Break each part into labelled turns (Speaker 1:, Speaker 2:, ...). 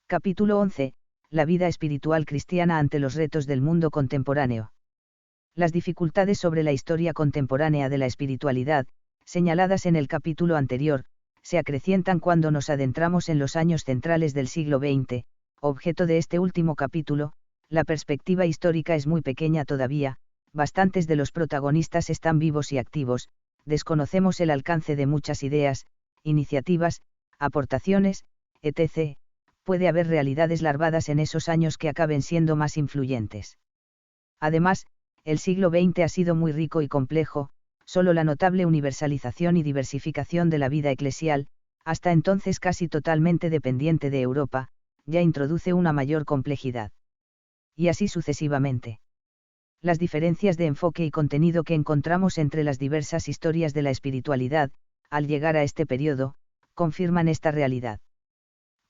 Speaker 1: Capítulo 11. La vida espiritual cristiana ante los retos del mundo contemporáneo. Las dificultades sobre la historia contemporánea de la espiritualidad, señaladas en el capítulo anterior, se acrecientan cuando nos adentramos en los años centrales del siglo XX, objeto de este último capítulo. La perspectiva histórica es muy pequeña todavía, bastantes de los protagonistas están vivos y activos, desconocemos el alcance de muchas ideas, iniciativas, aportaciones, etc. Puede haber realidades larvadas en esos años que acaben siendo más influyentes. Además, el siglo XX ha sido muy rico y complejo, solo la notable universalización y diversificación de la vida eclesial, hasta entonces casi totalmente dependiente de Europa, ya introduce una mayor complejidad. Y así sucesivamente. Las diferencias de enfoque y contenido que encontramos entre las diversas historias de la espiritualidad, al llegar a este periodo, confirman esta realidad.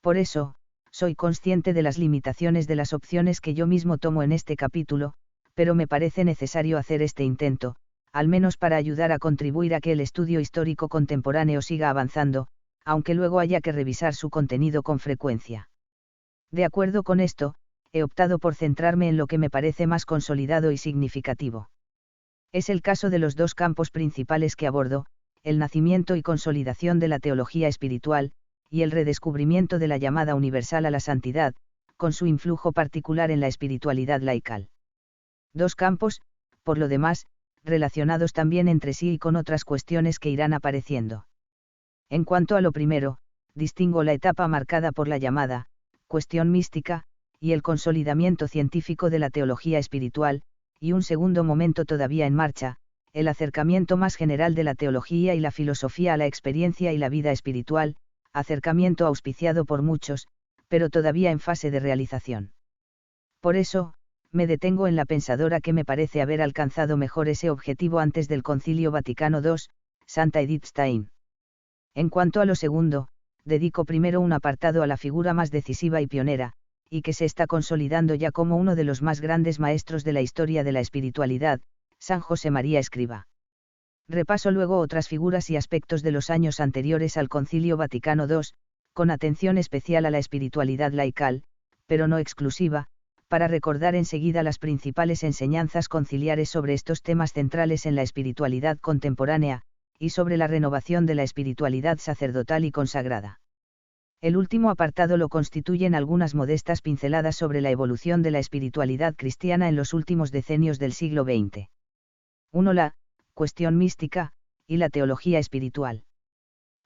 Speaker 1: Por eso, soy consciente de las limitaciones de las opciones que yo mismo tomo en este capítulo, pero me parece necesario hacer este intento, al menos para ayudar a contribuir a que el estudio histórico contemporáneo siga avanzando, aunque luego haya que revisar su contenido con frecuencia. De acuerdo con esto, he optado por centrarme en lo que me parece más consolidado y significativo. Es el caso de los dos campos principales que abordo, el nacimiento y consolidación de la teología espiritual, y el redescubrimiento de la llamada universal a la santidad, con su influjo particular en la espiritualidad laical. Dos campos, por lo demás, relacionados también entre sí y con otras cuestiones que irán apareciendo. En cuanto a lo primero, distingo la etapa marcada por la llamada cuestión mística, y el consolidamiento científico de la teología espiritual, y un segundo momento todavía en marcha, el acercamiento más general de la teología y la filosofía a la experiencia y la vida espiritual, acercamiento auspiciado por muchos, pero todavía en fase de realización. Por eso, me detengo en la pensadora que me parece haber alcanzado mejor ese objetivo antes del Concilio Vaticano II, Santa Edith Stein. En cuanto a lo segundo, dedico primero un apartado a la figura más decisiva y pionera, y que se está consolidando ya como uno de los más grandes maestros de la historia de la espiritualidad, San José María Escrivá. Repaso luego otras figuras y aspectos de los años anteriores al Concilio Vaticano II, con atención especial a la espiritualidad laical, pero no exclusiva, para recordar enseguida las principales enseñanzas conciliares sobre estos temas centrales en la espiritualidad contemporánea, y sobre la renovación de la espiritualidad sacerdotal y consagrada. El último apartado lo constituyen algunas modestas pinceladas sobre la evolución de la espiritualidad cristiana en los últimos decenios del siglo XX. 1. La cuestión mística, y la teología espiritual.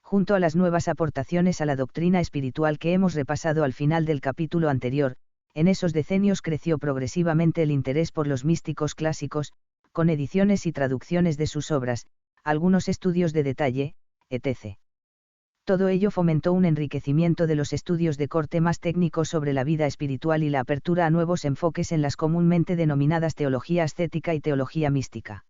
Speaker 1: Junto a las nuevas aportaciones a la doctrina espiritual que hemos repasado al final del capítulo anterior, en esos decenios creció progresivamente el interés por los místicos clásicos, con ediciones y traducciones de sus obras, algunos estudios de detalle, etc. Todo ello fomentó un enriquecimiento de los estudios de corte más técnico sobre la vida espiritual y la apertura a nuevos enfoques en las comúnmente denominadas teología ascética y teología mística.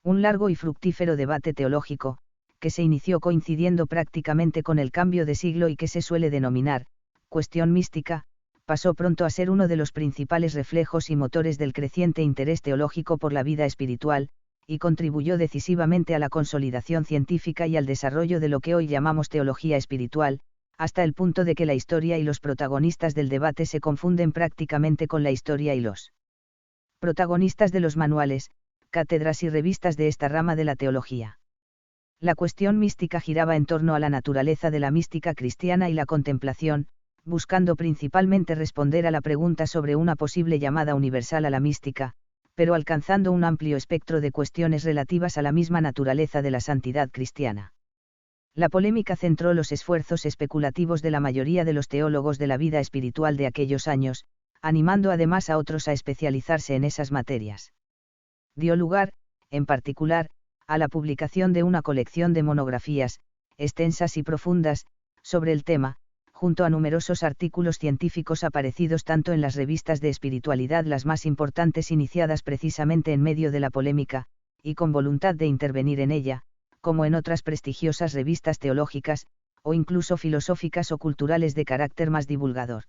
Speaker 1: Un largo y fructífero debate teológico, que se inició coincidiendo prácticamente con el cambio de siglo y que se suele denominar cuestión mística, pasó pronto a ser uno de los principales reflejos y motores del creciente interés teológico por la vida espiritual, y contribuyó decisivamente a la consolidación científica y al desarrollo de lo que hoy llamamos teología espiritual, hasta el punto de que la historia y los protagonistas del debate se confunden prácticamente con la historia y los protagonistas de los manuales, cátedras y revistas de esta rama de la teología. La cuestión mística giraba en torno a la naturaleza de la mística cristiana y la contemplación, buscando principalmente responder a la pregunta sobre una posible llamada universal a la mística, pero alcanzando un amplio espectro de cuestiones relativas a la misma naturaleza de la santidad cristiana. La polémica centró los esfuerzos especulativos de la mayoría de los teólogos de la vida espiritual de aquellos años, animando además a otros a especializarse en esas materias. Dio lugar, en particular, a la publicación de una colección de monografías, extensas y profundas, sobre el tema, junto a numerosos artículos científicos aparecidos tanto en las revistas de espiritualidad las más importantes iniciadas precisamente en medio de la polémica, y con voluntad de intervenir en ella, como en otras prestigiosas revistas teológicas, o incluso filosóficas o culturales de carácter más divulgador.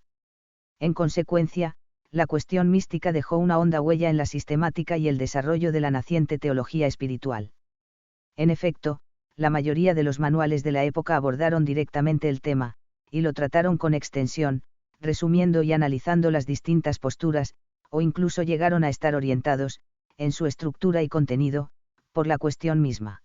Speaker 1: En consecuencia, la cuestión mística dejó una honda huella en la sistemática y el desarrollo de la naciente teología espiritual. En efecto, la mayoría de los manuales de la época abordaron directamente el tema, y lo trataron con extensión, resumiendo y analizando las distintas posturas, o incluso llegaron a estar orientados, en su estructura y contenido, por la cuestión misma.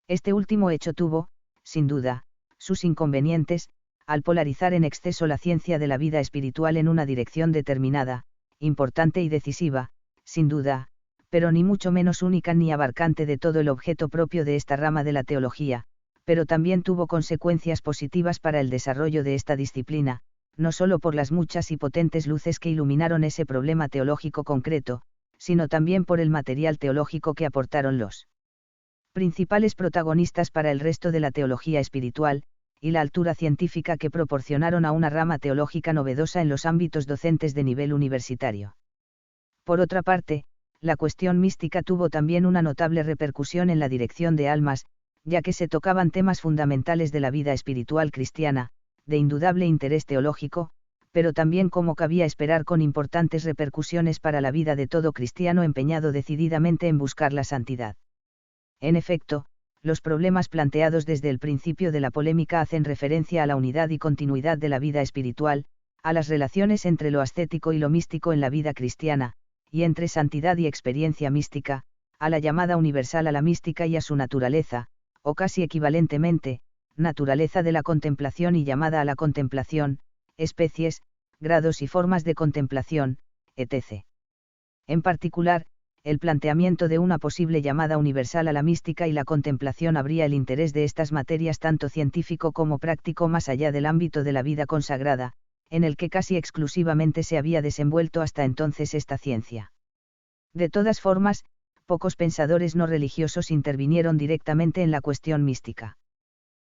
Speaker 1: Este último hecho tuvo, sin duda, sus inconvenientes, al polarizar en exceso la ciencia de la vida espiritual en una dirección determinada, importante y decisiva, sin duda, pero ni mucho menos única ni abarcante de todo el objeto propio de esta rama de la teología, pero también tuvo consecuencias positivas para el desarrollo de esta disciplina, no solo por las muchas y potentes luces que iluminaron ese problema teológico concreto, sino también por el material teológico que aportaron los principales protagonistas para el resto de la teología espiritual, y la altura científica que proporcionaron a una rama teológica novedosa en los ámbitos docentes de nivel universitario. Por otra parte, la cuestión mística tuvo también una notable repercusión en la dirección de almas, ya que se tocaban temas fundamentales de la vida espiritual cristiana, de indudable interés teológico, pero también, como cabía esperar, con importantes repercusiones para la vida de todo cristiano empeñado decididamente en buscar la santidad. En efecto, los problemas planteados desde el principio de la polémica hacen referencia a la unidad y continuidad de la vida espiritual, a las relaciones entre lo ascético y lo místico en la vida cristiana, y entre santidad y experiencia mística, a la llamada universal a la mística y a su naturaleza, o casi equivalentemente, naturaleza de la contemplación y llamada a la contemplación, especies, grados y formas de contemplación, etc. En particular, el planteamiento de una posible llamada universal a la mística y la contemplación abría el interés de estas materias tanto científico como práctico más allá del ámbito de la vida consagrada, en el que casi exclusivamente se había desenvuelto hasta entonces esta ciencia. De todas formas, pocos pensadores no religiosos intervinieron directamente en la cuestión mística.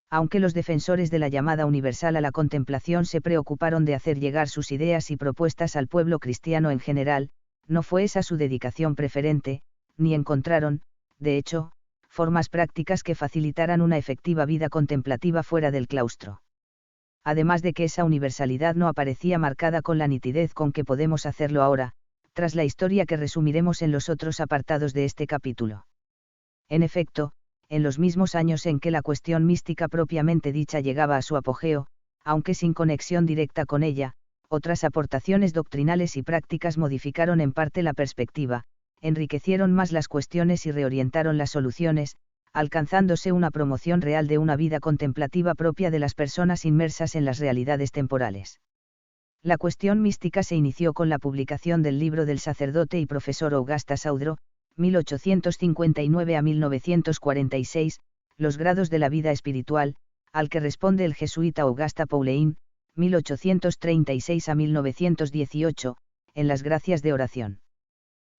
Speaker 1: Aunque los defensores de la llamada universal a la contemplación se preocuparon de hacer llegar sus ideas y propuestas al pueblo cristiano en general, no fue esa su dedicación preferente, ni encontraron, de hecho, formas prácticas que facilitaran una efectiva vida contemplativa fuera del claustro. Además de que esa universalidad no aparecía marcada con la nitidez con que podemos hacerlo ahora, tras la historia que resumiremos en los otros apartados de este capítulo. En efecto, en los mismos años en que la cuestión mística propiamente dicha llegaba a su apogeo, aunque sin conexión directa con ella, otras aportaciones doctrinales y prácticas modificaron en parte la perspectiva, enriquecieron más las cuestiones y reorientaron las soluciones, alcanzándose una promoción real de una vida contemplativa propia de las personas inmersas en las realidades temporales. La cuestión mística se inició con la publicación del libro del sacerdote y profesor Augasta Saudro, 1859 a 1946, Los grados de la vida espiritual, al que responde el jesuita Auguste Paulein, 1836 a 1918, en Las gracias de oración.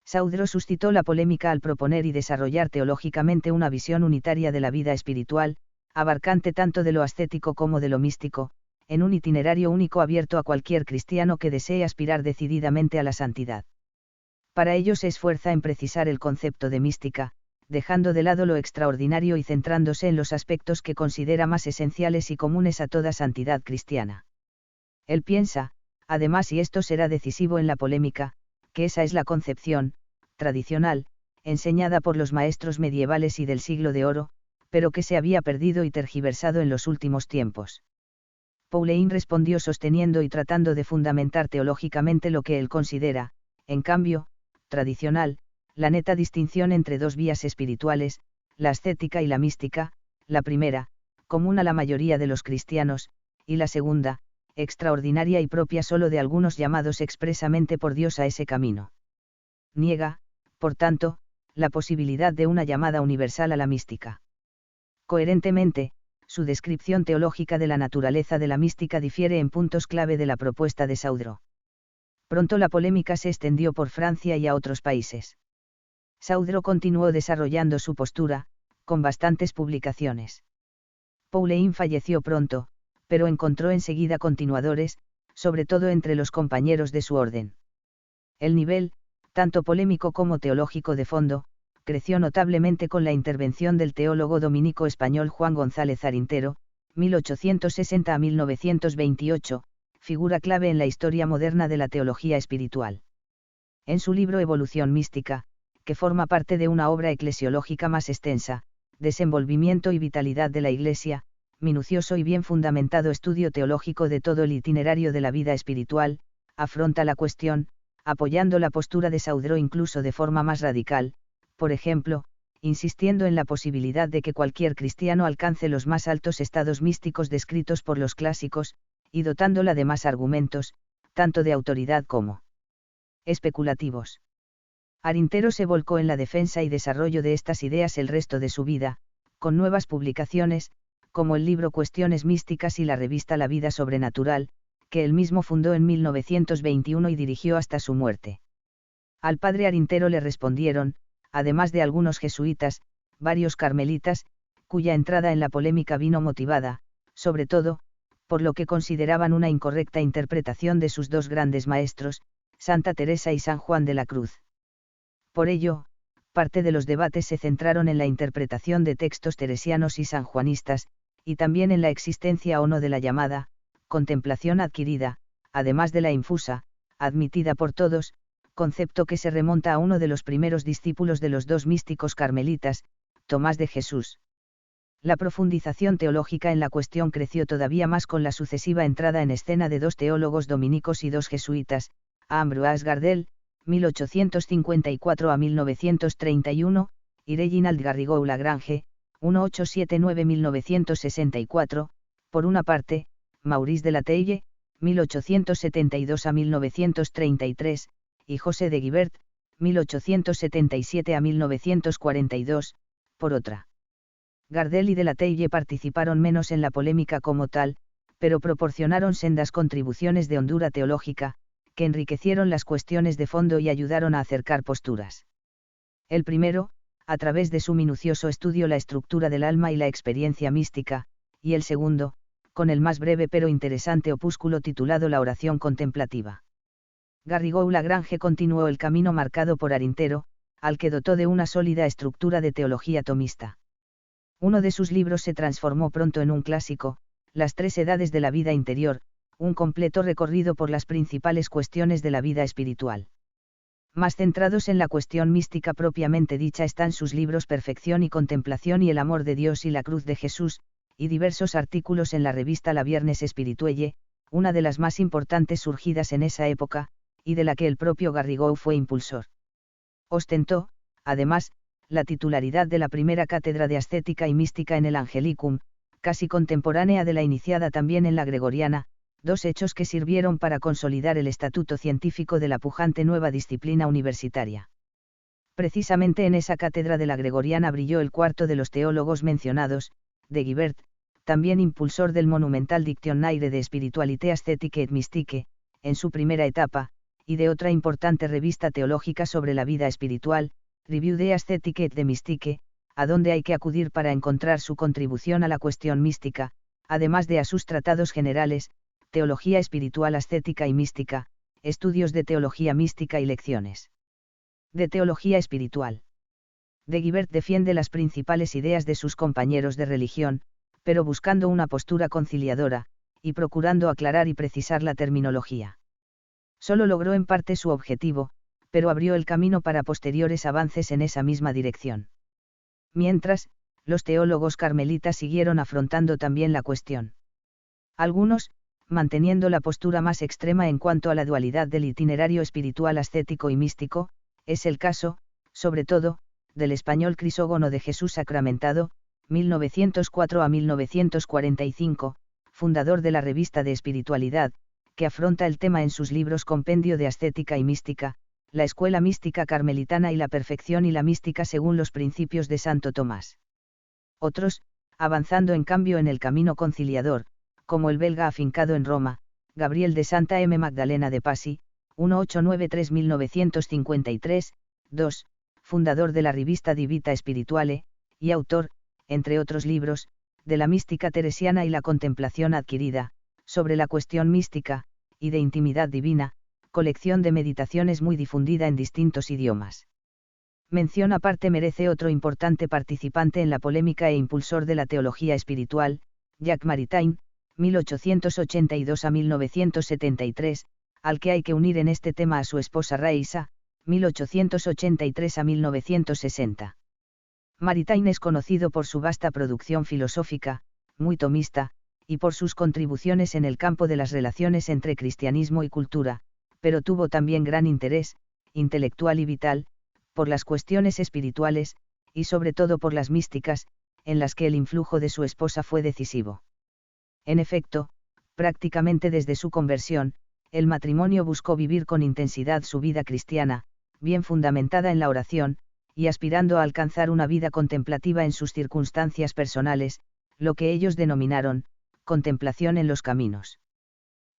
Speaker 1: Saudro suscitó la polémica al proponer y desarrollar teológicamente una visión unitaria de la vida espiritual, abarcante tanto de lo ascético como de lo místico, en un itinerario único abierto a cualquier cristiano que desee aspirar decididamente a la santidad. Para ello se esfuerza en precisar el concepto de mística, dejando de lado lo extraordinario y centrándose en los aspectos que considera más esenciales y comunes a toda santidad cristiana. Él piensa, además, y esto será decisivo en la polémica, que esa es la concepción tradicional, enseñada por los maestros medievales y del siglo de oro, pero que se había perdido y tergiversado en los últimos tiempos. Paulein respondió sosteniendo y tratando de fundamentar teológicamente lo que él considera, en cambio, tradicional, la neta distinción entre dos vías espirituales, la ascética y la mística, la primera, común a la mayoría de los cristianos, y la segunda, extraordinaria y propia solo de algunos llamados expresamente por Dios a ese camino. Niega, por tanto, la posibilidad de una llamada universal a la mística. Coherentemente, su descripción teológica de la naturaleza de la mística difiere en puntos clave de la propuesta de Saudro. Pronto la polémica se extendió por Francia y a otros países. Saudro continuó desarrollando su postura, con bastantes publicaciones. Paulein falleció pronto, pero encontró enseguida continuadores, sobre todo entre los compañeros de su orden. El nivel, tanto polémico como teológico de fondo, creció notablemente con la intervención del teólogo dominico español Juan González Arintero, 1860 a 1928, figura clave en la historia moderna de la teología espiritual. En su libro Evolución mística, que forma parte de una obra eclesiológica más extensa, Desenvolvimiento y vitalidad de la Iglesia, minucioso y bien fundamentado estudio teológico de todo el itinerario de la vida espiritual, afronta la cuestión, apoyando la postura de Saudreau incluso de forma más radical, por ejemplo, insistiendo en la posibilidad de que cualquier cristiano alcance los más altos estados místicos descritos por los clásicos, y dotándola de más argumentos, tanto de autoridad como especulativos. Arintero se volcó en la defensa y desarrollo de estas ideas el resto de su vida, con nuevas publicaciones, como el libro Cuestiones Místicas y la revista La Vida Sobrenatural, que él mismo fundó en 1921 y dirigió hasta su muerte. Al padre Arintero le respondieron, además de algunos jesuitas, varios carmelitas, cuya entrada en la polémica vino motivada, sobre todo, por lo que consideraban una incorrecta interpretación de sus dos grandes maestros, Santa Teresa y San Juan de la Cruz. Por ello, parte de los debates se centraron en la interpretación de textos teresianos y sanjuanistas, y también en la existencia o no de la llamada contemplación adquirida, además de la infusa, admitida por todos, concepto que se remonta a uno de los primeros discípulos de los dos místicos carmelitas, Tomás de Jesús. La profundización teológica en la cuestión creció todavía más con la sucesiva entrada en escena de dos teólogos dominicos y dos jesuitas, Ambroise Gardel, 1854 a 1931, y Reginald Garrigou Lagrange, 1879-1964, por una parte, Maurice de la Teille, 1872 a 1933, y José de Guibert, 1877 a 1942, por otra. Gardel y de la Teille participaron menos en la polémica como tal, pero proporcionaron sendas contribuciones de hondura teológica, que enriquecieron las cuestiones de fondo y ayudaron a acercar posturas. El primero, a través de su minucioso estudio la estructura del alma y la experiencia mística, y el segundo, con el más breve pero interesante opúsculo titulado La oración contemplativa. Garrigou Lagrange continuó el camino marcado por Arintero, al que dotó de una sólida estructura de teología tomista. Uno de sus libros se transformó pronto en un clásico, Las tres edades de la vida interior, un completo recorrido por las principales cuestiones de la vida espiritual. Más centrados en la cuestión mística propiamente dicha están sus libros Perfección y Contemplación y El amor de Dios y la cruz de Jesús, y diversos artículos en la revista La Viernes Spirituelle, una de las más importantes surgidas en esa época, y de la que el propio Garrigou fue impulsor. Ostentó, además, la titularidad de la primera cátedra de ascética y mística en el Angelicum, casi contemporánea de la iniciada también en la Gregoriana, dos hechos que sirvieron para consolidar el estatuto científico de la pujante nueva disciplina universitaria. Precisamente en esa cátedra de la Gregoriana brilló el cuarto de los teólogos mencionados, de Guibert, también impulsor del monumental Dictionnaire de Spiritualité Ascétique et Mystique, en su primera etapa, y de otra importante revista teológica sobre la vida espiritual, Revue de Ascétique et de Mystique, a donde hay que acudir para encontrar su contribución a la cuestión mística, además de a sus tratados generales, Teología espiritual ascética y mística, Estudios de teología mística y lecciones de teología espiritual. De Guibert defiende las principales ideas de sus compañeros de religión, pero buscando una postura conciliadora, y procurando aclarar y precisar la terminología. Solo logró en parte su objetivo, pero abrió el camino para posteriores avances en esa misma dirección. Mientras, los teólogos carmelitas siguieron afrontando también la cuestión. Algunos, manteniendo la postura más extrema en cuanto a la dualidad del itinerario espiritual ascético y místico, es el caso, sobre todo, del español Crisógono de Jesús Sacramentado, 1904 a 1945, fundador de la Revista de Espiritualidad, que afronta el tema en sus libros Compendio de Ascética y Mística, La Escuela Mística Carmelitana y la Perfección y la Mística según los principios de Santo Tomás. Otros, avanzando en cambio en el camino conciliador, como el belga afincado en Roma, Gabriel de Santa M. Magdalena de Passy, 1893-1953, 2, fundador de la revista Di Vita Spirituale, y autor, entre otros libros, de la mística teresiana y la contemplación adquirida, sobre la cuestión mística, y de intimidad divina, colección de meditaciones muy difundida en distintos idiomas. Mención aparte merece otro importante participante en la polémica e impulsor de la teología espiritual, Jacques Maritain, 1882 a 1973, al que hay que unir en este tema a su esposa Raïssa, 1883 a 1960. Maritain es conocido por su vasta producción filosófica, muy tomista, y por sus contribuciones en el campo de las relaciones entre cristianismo y cultura, pero tuvo también gran interés, intelectual y vital, por las cuestiones espirituales, y sobre todo por las místicas, en las que el influjo de su esposa fue decisivo. En efecto, prácticamente desde su conversión, el matrimonio buscó vivir con intensidad su vida cristiana, bien fundamentada en la oración, y aspirando a alcanzar una vida contemplativa en sus circunstancias personales, lo que ellos denominaron, contemplación en los caminos.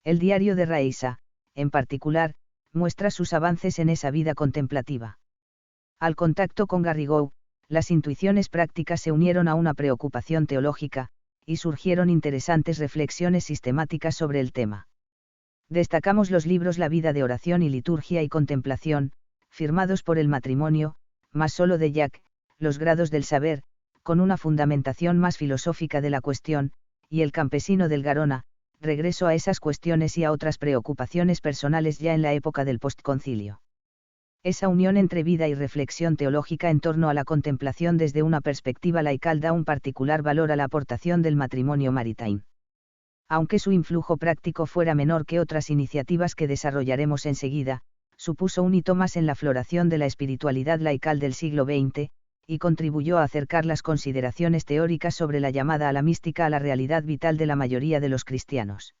Speaker 1: El diario de Raisa, en particular, muestra sus avances en esa vida contemplativa. Al contacto con Garrigou, las intuiciones prácticas se unieron a una preocupación teológica, y surgieron interesantes reflexiones sistemáticas sobre el tema. Destacamos los libros La vida de oración y liturgia y contemplación, firmados por el matrimonio, más solo de Jack, Los grados del saber, con una fundamentación más filosófica de la cuestión, y El campesino del Garona, regreso a esas cuestiones y a otras preocupaciones personales ya en la época del postconcilio. Esa unión entre vida y reflexión teológica en torno a la contemplación desde una perspectiva laical da un particular valor a la aportación del matrimonio Maritain. Aunque su influjo práctico fuera menor que otras iniciativas que desarrollaremos enseguida, supuso un hito más en la floración de la espiritualidad laical del siglo XX, y contribuyó a acercar las consideraciones teóricas sobre la llamada a la mística a la realidad vital de la mayoría de los cristianos.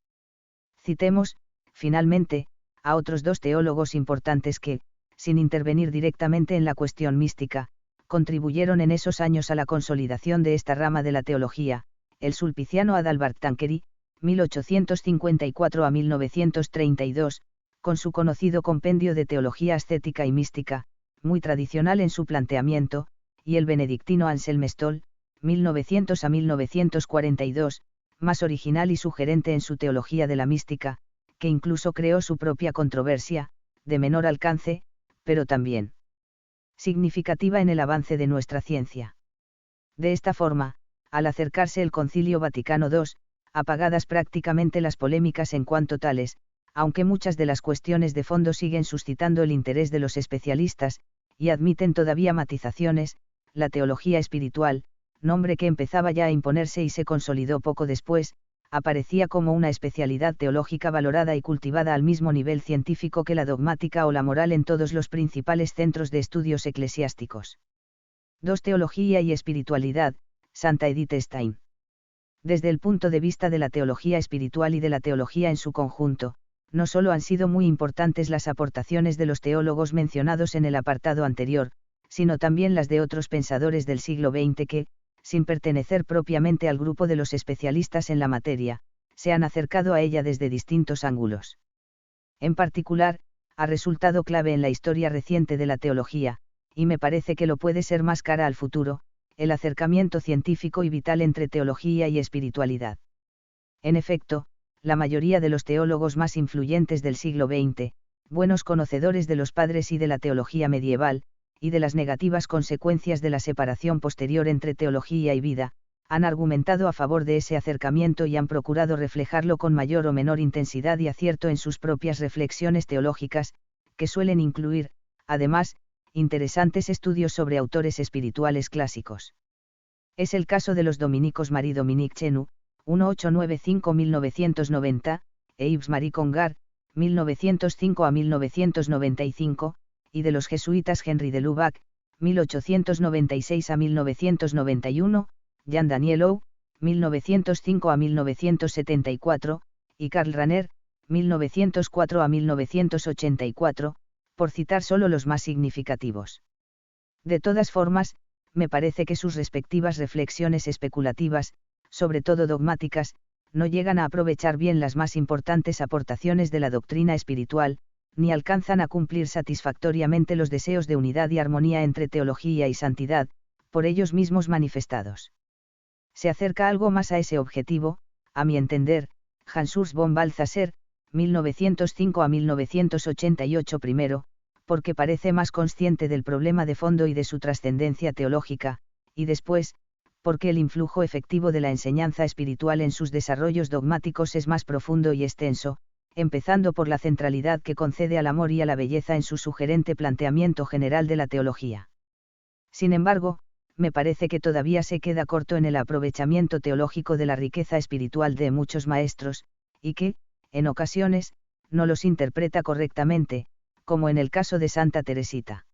Speaker 1: Citemos, finalmente, a otros dos teólogos importantes que, sin intervenir directamente en la cuestión mística, contribuyeron en esos años a la consolidación de esta rama de la teología, el sulpiciano Adalbert Tanqueray, 1854 a 1932, con su conocido compendio de teología ascética y mística, muy tradicional en su planteamiento, y el benedictino Anselm Stoll, 1900 a 1942, más original y sugerente en su teología de la mística, que incluso creó su propia controversia, de menor alcance, pero también significativa en el avance de nuestra ciencia. De esta forma, al acercarse el Concilio Vaticano II, apagadas prácticamente las polémicas en cuanto tales, aunque muchas de las cuestiones de fondo siguen suscitando el interés de los especialistas, y admiten todavía matizaciones, la teología espiritual, nombre que empezaba ya a imponerse y se consolidó poco después, aparecía como una especialidad teológica valorada y cultivada al mismo nivel científico que la dogmática o la moral en todos los principales centros de estudios eclesiásticos. 2. Teología y espiritualidad, Santa Edith Stein. Desde el punto de vista de la teología espiritual y de la teología en su conjunto, no solo han sido muy importantes las aportaciones de los teólogos mencionados en el apartado anterior, sino también las de otros pensadores del siglo XX que, sin pertenecer propiamente al grupo de los especialistas en la materia, se han acercado a ella desde distintos ángulos. En particular, ha resultado clave en la historia reciente de la teología, y me parece que lo puede ser más cara al futuro, el acercamiento científico y vital entre teología y espiritualidad. En efecto, la mayoría de los teólogos más influyentes del siglo XX, buenos conocedores de los padres y de la teología medieval, y de las negativas consecuencias de la separación posterior entre teología y vida, han argumentado a favor de ese acercamiento y han procurado reflejarlo con mayor o menor intensidad y acierto en sus propias reflexiones teológicas, que suelen incluir, además, interesantes estudios sobre autores espirituales clásicos. Es el caso de los dominicos Marie-Dominique Chenu, 1895-1990, e Yves Marie Congar, 1905 a 1995, y de los jesuitas Henry de Lubac, 1896 a 1991, Jean Danielou, 1905 a 1974, y Karl Rahner, 1904 a 1984, por citar solo los más significativos. De todas formas, me parece que sus respectivas reflexiones especulativas, sobre todo dogmáticas, no llegan a aprovechar bien las más importantes aportaciones de la doctrina espiritual, ni alcanzan a cumplir satisfactoriamente los deseos de unidad y armonía entre teología y santidad, por ellos mismos manifestados. Se acerca algo más a ese objetivo, a mi entender, Hans von Balthasar, 1905 a 1988 primero, porque parece más consciente del problema de fondo y de su trascendencia teológica, y después, porque el influjo efectivo de la enseñanza espiritual en sus desarrollos dogmáticos es más profundo y extenso, empezando por la centralidad que concede al amor y a la belleza en su sugerente planteamiento general de la teología. Sin embargo, me parece que todavía se queda corto en el aprovechamiento teológico de la riqueza espiritual de muchos maestros, y que, en ocasiones, no los interpreta correctamente, como en el caso de Santa Teresita.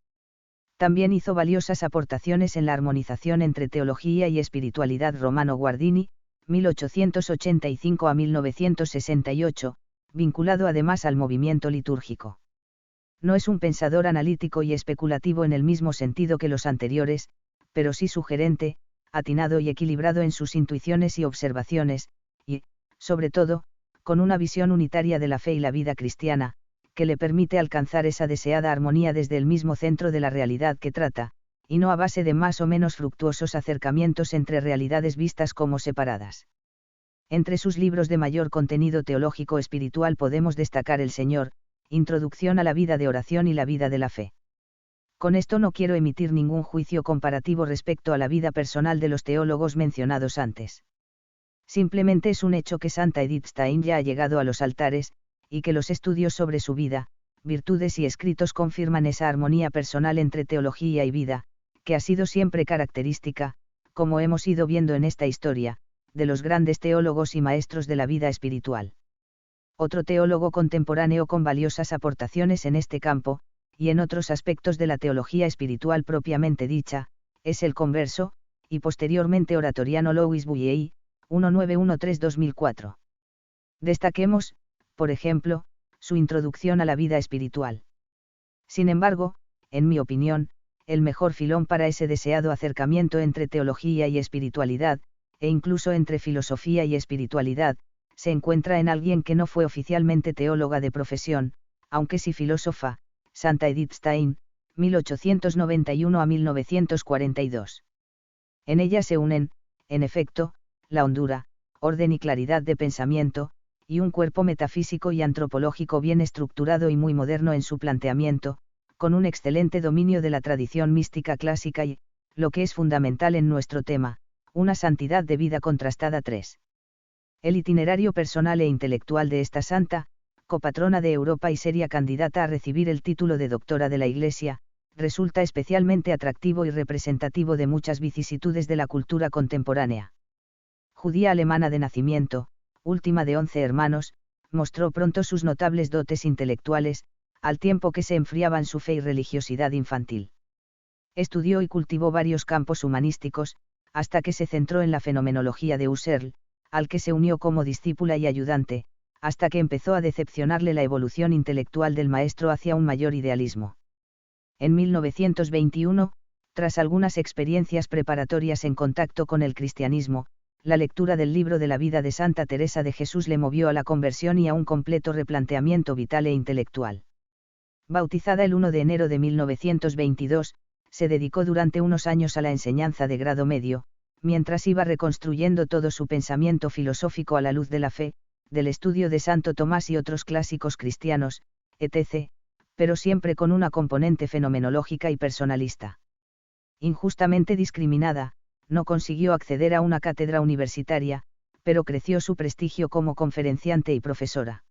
Speaker 1: También hizo valiosas aportaciones en la armonización entre teología y espiritualidad. Romano Guardini, 1885 a 1968, vinculado además al movimiento litúrgico. No es un pensador analítico y especulativo en el mismo sentido que los anteriores, pero sí sugerente, atinado y equilibrado en sus intuiciones y observaciones, y, sobre todo, con una visión unitaria de la fe y la vida cristiana, que le permite alcanzar esa deseada armonía desde el mismo centro de la realidad que trata, y no a base de más o menos fructuosos acercamientos entre realidades vistas como separadas. Entre sus libros de mayor contenido teológico espiritual podemos destacar El Señor, Introducción a la vida de oración y la vida de la fe. Con esto no quiero emitir ningún juicio comparativo respecto a la vida personal de los teólogos mencionados antes. Simplemente es un hecho que Santa Edith Stein ya ha llegado a los altares, y que los estudios sobre su vida, virtudes y escritos confirman esa armonía personal entre teología y vida, que ha sido siempre característica, como hemos ido viendo en esta historia, de los grandes teólogos y maestros de la vida espiritual. Otro teólogo contemporáneo con valiosas aportaciones en este campo, y en otros aspectos de la teología espiritual propiamente dicha, es el converso, y posteriormente oratoriano Louis Bullier, 1913-2004. Destaquemos, por ejemplo, su introducción a la vida espiritual. Sin embargo, en mi opinión, el mejor filón para ese deseado acercamiento entre teología y espiritualidad, e incluso entre filosofía y espiritualidad, se encuentra en alguien que no fue oficialmente teóloga de profesión, aunque sí filósofa, Santa Edith Stein, 1891 a 1942. En ella se unen, en efecto, la hondura, orden y claridad de pensamiento, y un cuerpo metafísico y antropológico bien estructurado y muy moderno en su planteamiento, con un excelente dominio de la tradición mística clásica y, lo que es fundamental en nuestro tema, una santidad de vida contrastada. 3. El itinerario personal e intelectual de esta santa, copatrona de Europa y seria candidata a recibir el título de doctora de la Iglesia, resulta especialmente atractivo y representativo de muchas vicisitudes de la cultura contemporánea. Judía alemana de nacimiento, última de 11 hermanos, mostró pronto sus notables dotes intelectuales, al tiempo que se enfriaban su fe y religiosidad infantil. Estudió y cultivó varios campos humanísticos, hasta que se centró en la fenomenología de Husserl, al que se unió como discípula y ayudante, hasta que empezó a decepcionarle la evolución intelectual del maestro hacia un mayor idealismo. En 1921, tras algunas experiencias preparatorias en contacto con el cristianismo, la lectura del libro de la vida de Santa Teresa de Jesús le movió a la conversión y a un completo replanteamiento vital e intelectual. Bautizada el 1 de enero de 1922, se dedicó durante unos años a la enseñanza de grado medio, mientras iba reconstruyendo todo su pensamiento filosófico a la luz de la fe, del estudio de Santo Tomás y otros clásicos cristianos, etc., pero siempre con una componente fenomenológica y personalista. Injustamente discriminada, no consiguió acceder a una cátedra universitaria, pero creció su prestigio como conferenciante y profesora.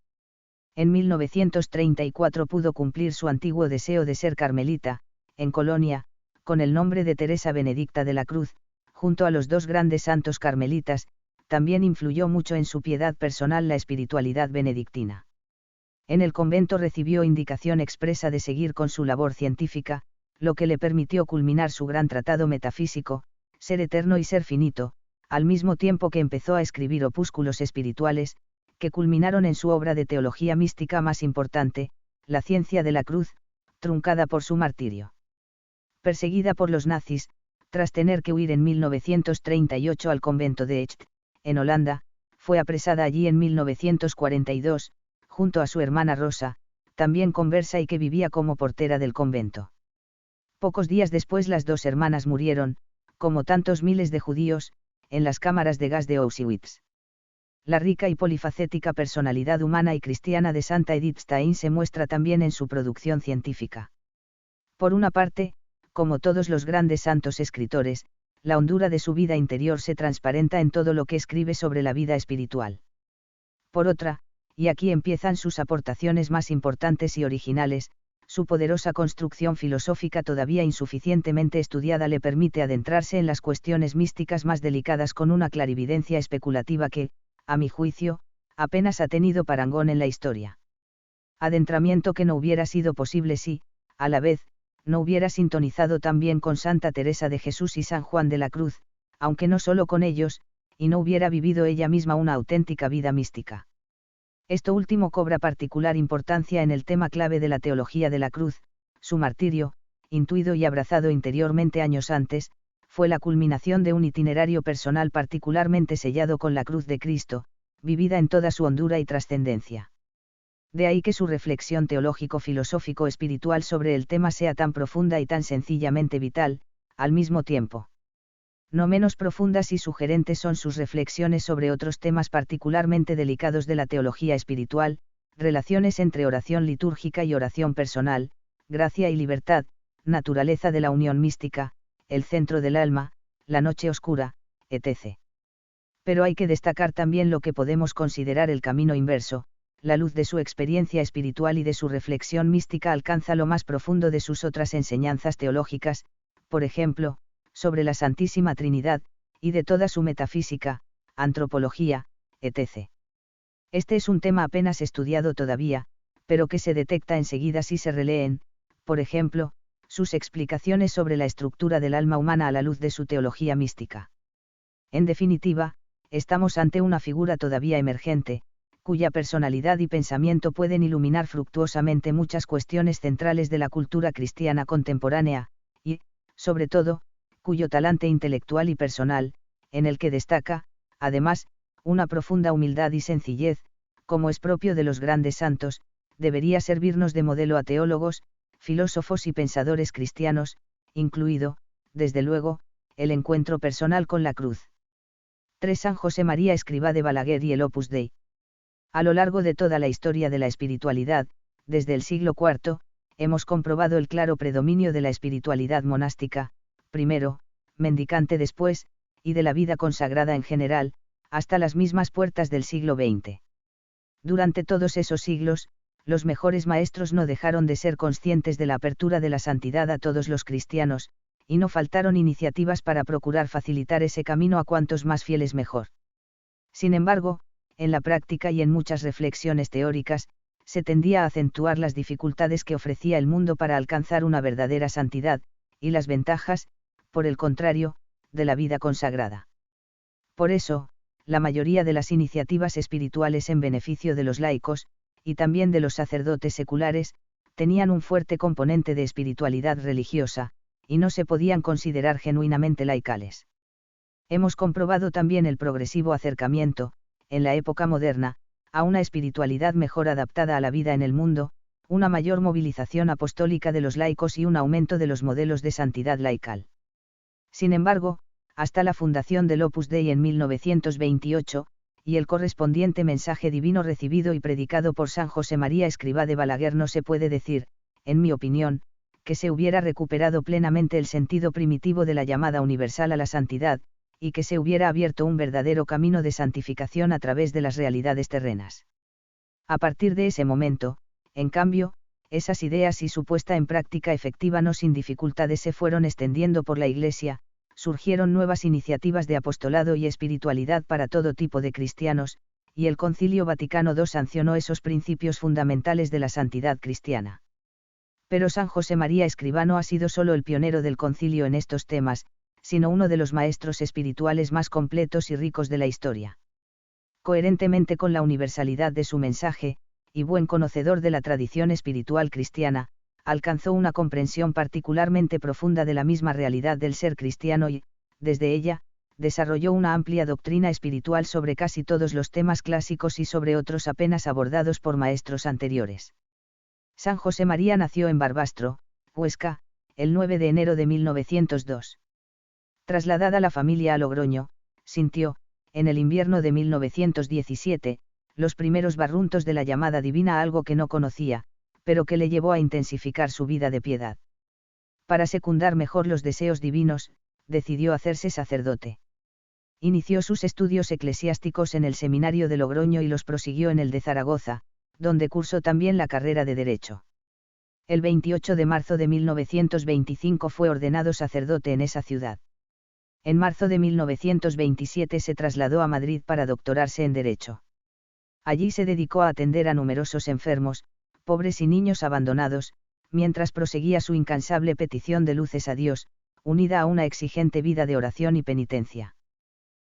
Speaker 1: En 1934 pudo cumplir su antiguo deseo de ser carmelita, en Colonia, con el nombre de Teresa Benedicta de la Cruz, junto a los dos grandes santos carmelitas. También influyó mucho en su piedad personal la espiritualidad benedictina. En el convento recibió indicación expresa de seguir con su labor científica, lo que le permitió culminar su gran tratado metafísico, Ser eterno y ser finito, al mismo tiempo que empezó a escribir opúsculos espirituales, que culminaron en su obra de teología mística más importante, La ciencia de la cruz, truncada por su martirio. Perseguida por los nazis, tras tener que huir en 1938 al convento de Echt, en Holanda, fue apresada allí en 1942, junto a su hermana Rosa, también conversa y que vivía como portera del convento. Pocos días después las dos hermanas murieron, como tantos miles de judíos, en las cámaras de gas de Auschwitz. La rica y polifacética personalidad humana y cristiana de Santa Edith Stein se muestra también en su producción científica. Por una parte, como todos los grandes santos escritores, la hondura de su vida interior se transparenta en todo lo que escribe sobre la vida espiritual. Por otra, y aquí empiezan sus aportaciones más importantes y originales, Su poderosa construcción filosófica todavía insuficientemente estudiada le permite adentrarse en las cuestiones místicas más delicadas con una clarividencia especulativa que, a mi juicio, apenas ha tenido parangón en la historia. Adentramiento que no hubiera sido posible si, a la vez, no hubiera sintonizado también con Santa Teresa de Jesús y San Juan de la Cruz, aunque no solo con ellos, y no hubiera vivido ella misma una auténtica vida mística. Esto último cobra particular importancia en el tema clave de la teología de la cruz: su martirio, intuido y abrazado interiormente años antes, fue la culminación de un itinerario personal particularmente sellado con la cruz de Cristo, vivida en toda su hondura y trascendencia. De ahí que su reflexión teológico-filosófico-espiritual sobre el tema sea tan profunda y tan sencillamente vital, al mismo tiempo. No menos profundas y sugerentes son sus reflexiones sobre otros temas particularmente delicados de la teología espiritual: relaciones entre oración litúrgica y oración personal, gracia y libertad, naturaleza de la unión mística, el centro del alma, la noche oscura, etc. Pero hay que destacar también lo que podemos considerar el camino inverso: la luz de su experiencia espiritual y de su reflexión mística alcanza lo más profundo de sus otras enseñanzas teológicas, por ejemplo, sobre la Santísima Trinidad, y de toda su metafísica, antropología, etc. Este es un tema apenas estudiado todavía, pero que se detecta enseguida si se releen, por ejemplo, sus explicaciones sobre la estructura del alma humana a la luz de su teología mística. En definitiva, estamos ante una figura todavía emergente, cuya personalidad y pensamiento pueden iluminar fructuosamente muchas cuestiones centrales de la cultura cristiana contemporánea, y, sobre todo, cuyo talante intelectual y personal, en el que destaca, además, una profunda humildad y sencillez, como es propio de los grandes santos, debería servirnos de modelo a teólogos, filósofos y pensadores cristianos, incluido, desde luego, el encuentro personal con la cruz. 3. San José María Escrivá de Balaguer y el Opus Dei. A lo largo de toda la historia de la espiritualidad, desde el siglo IV, hemos comprobado el claro predominio de la espiritualidad monástica, primero, mendicante después, y de la vida consagrada en general, hasta las mismas puertas del siglo XX. Durante todos esos siglos, los mejores maestros no dejaron de ser conscientes de la apertura de la santidad a todos los cristianos, y no faltaron iniciativas para procurar facilitar ese camino a cuantos más fieles mejor. Sin embargo, en la práctica y en muchas reflexiones teóricas, se tendía a acentuar las dificultades que ofrecía el mundo para alcanzar una verdadera santidad, y las ventajas, por el contrario, de la vida consagrada. Por eso, la mayoría de las iniciativas espirituales en beneficio de los laicos, y también de los sacerdotes seculares, tenían un fuerte componente de espiritualidad religiosa, y no se podían considerar genuinamente laicales. Hemos comprobado también el progresivo acercamiento, en la época moderna, a una espiritualidad mejor adaptada a la vida en el mundo, una mayor movilización apostólica de los laicos y un aumento de los modelos de santidad laical. Sin embargo, hasta la fundación del Opus Dei en 1928, y el correspondiente mensaje divino recibido y predicado por San José María Escrivá de Balaguer, no se puede decir, en mi opinión, que se hubiera recuperado plenamente el sentido primitivo de la llamada universal a la santidad, y que se hubiera abierto un verdadero camino de santificación a través de las realidades terrenas. A partir de ese momento, en cambio, esas ideas y su puesta en práctica efectiva no sin dificultades se fueron extendiendo por la Iglesia, surgieron nuevas iniciativas de apostolado y espiritualidad para todo tipo de cristianos, y el Concilio Vaticano II sancionó esos principios fundamentales de la santidad cristiana. Pero San José María Escrivá no ha sido solo el pionero del concilio en estos temas, sino uno de los maestros espirituales más completos y ricos de la historia. Coherentemente con la universalidad de su mensaje, y buen conocedor de la tradición espiritual cristiana, alcanzó una comprensión particularmente profunda de la misma realidad del ser cristiano y, desde ella, desarrolló una amplia doctrina espiritual sobre casi todos los temas clásicos y sobre otros apenas abordados por maestros anteriores. San José María nació en Barbastro, Huesca, el 9 de enero de 1902. Trasladada la familia a Logroño, sintió, en el invierno de 1917, los primeros barruntos de la llamada divina, algo que no conocía, pero que le llevó a intensificar su vida de piedad. Para secundar mejor los deseos divinos, decidió hacerse sacerdote. Inició sus estudios eclesiásticos en el seminario de Logroño y los prosiguió en el de Zaragoza, donde cursó también la carrera de Derecho. El 28 de marzo de 1925 fue ordenado sacerdote en esa ciudad. En marzo de 1927 se trasladó a Madrid para doctorarse en Derecho. Allí se dedicó a atender a numerosos enfermos, pobres y niños abandonados, mientras proseguía su incansable petición de luces a Dios, unida a una exigente vida de oración y penitencia.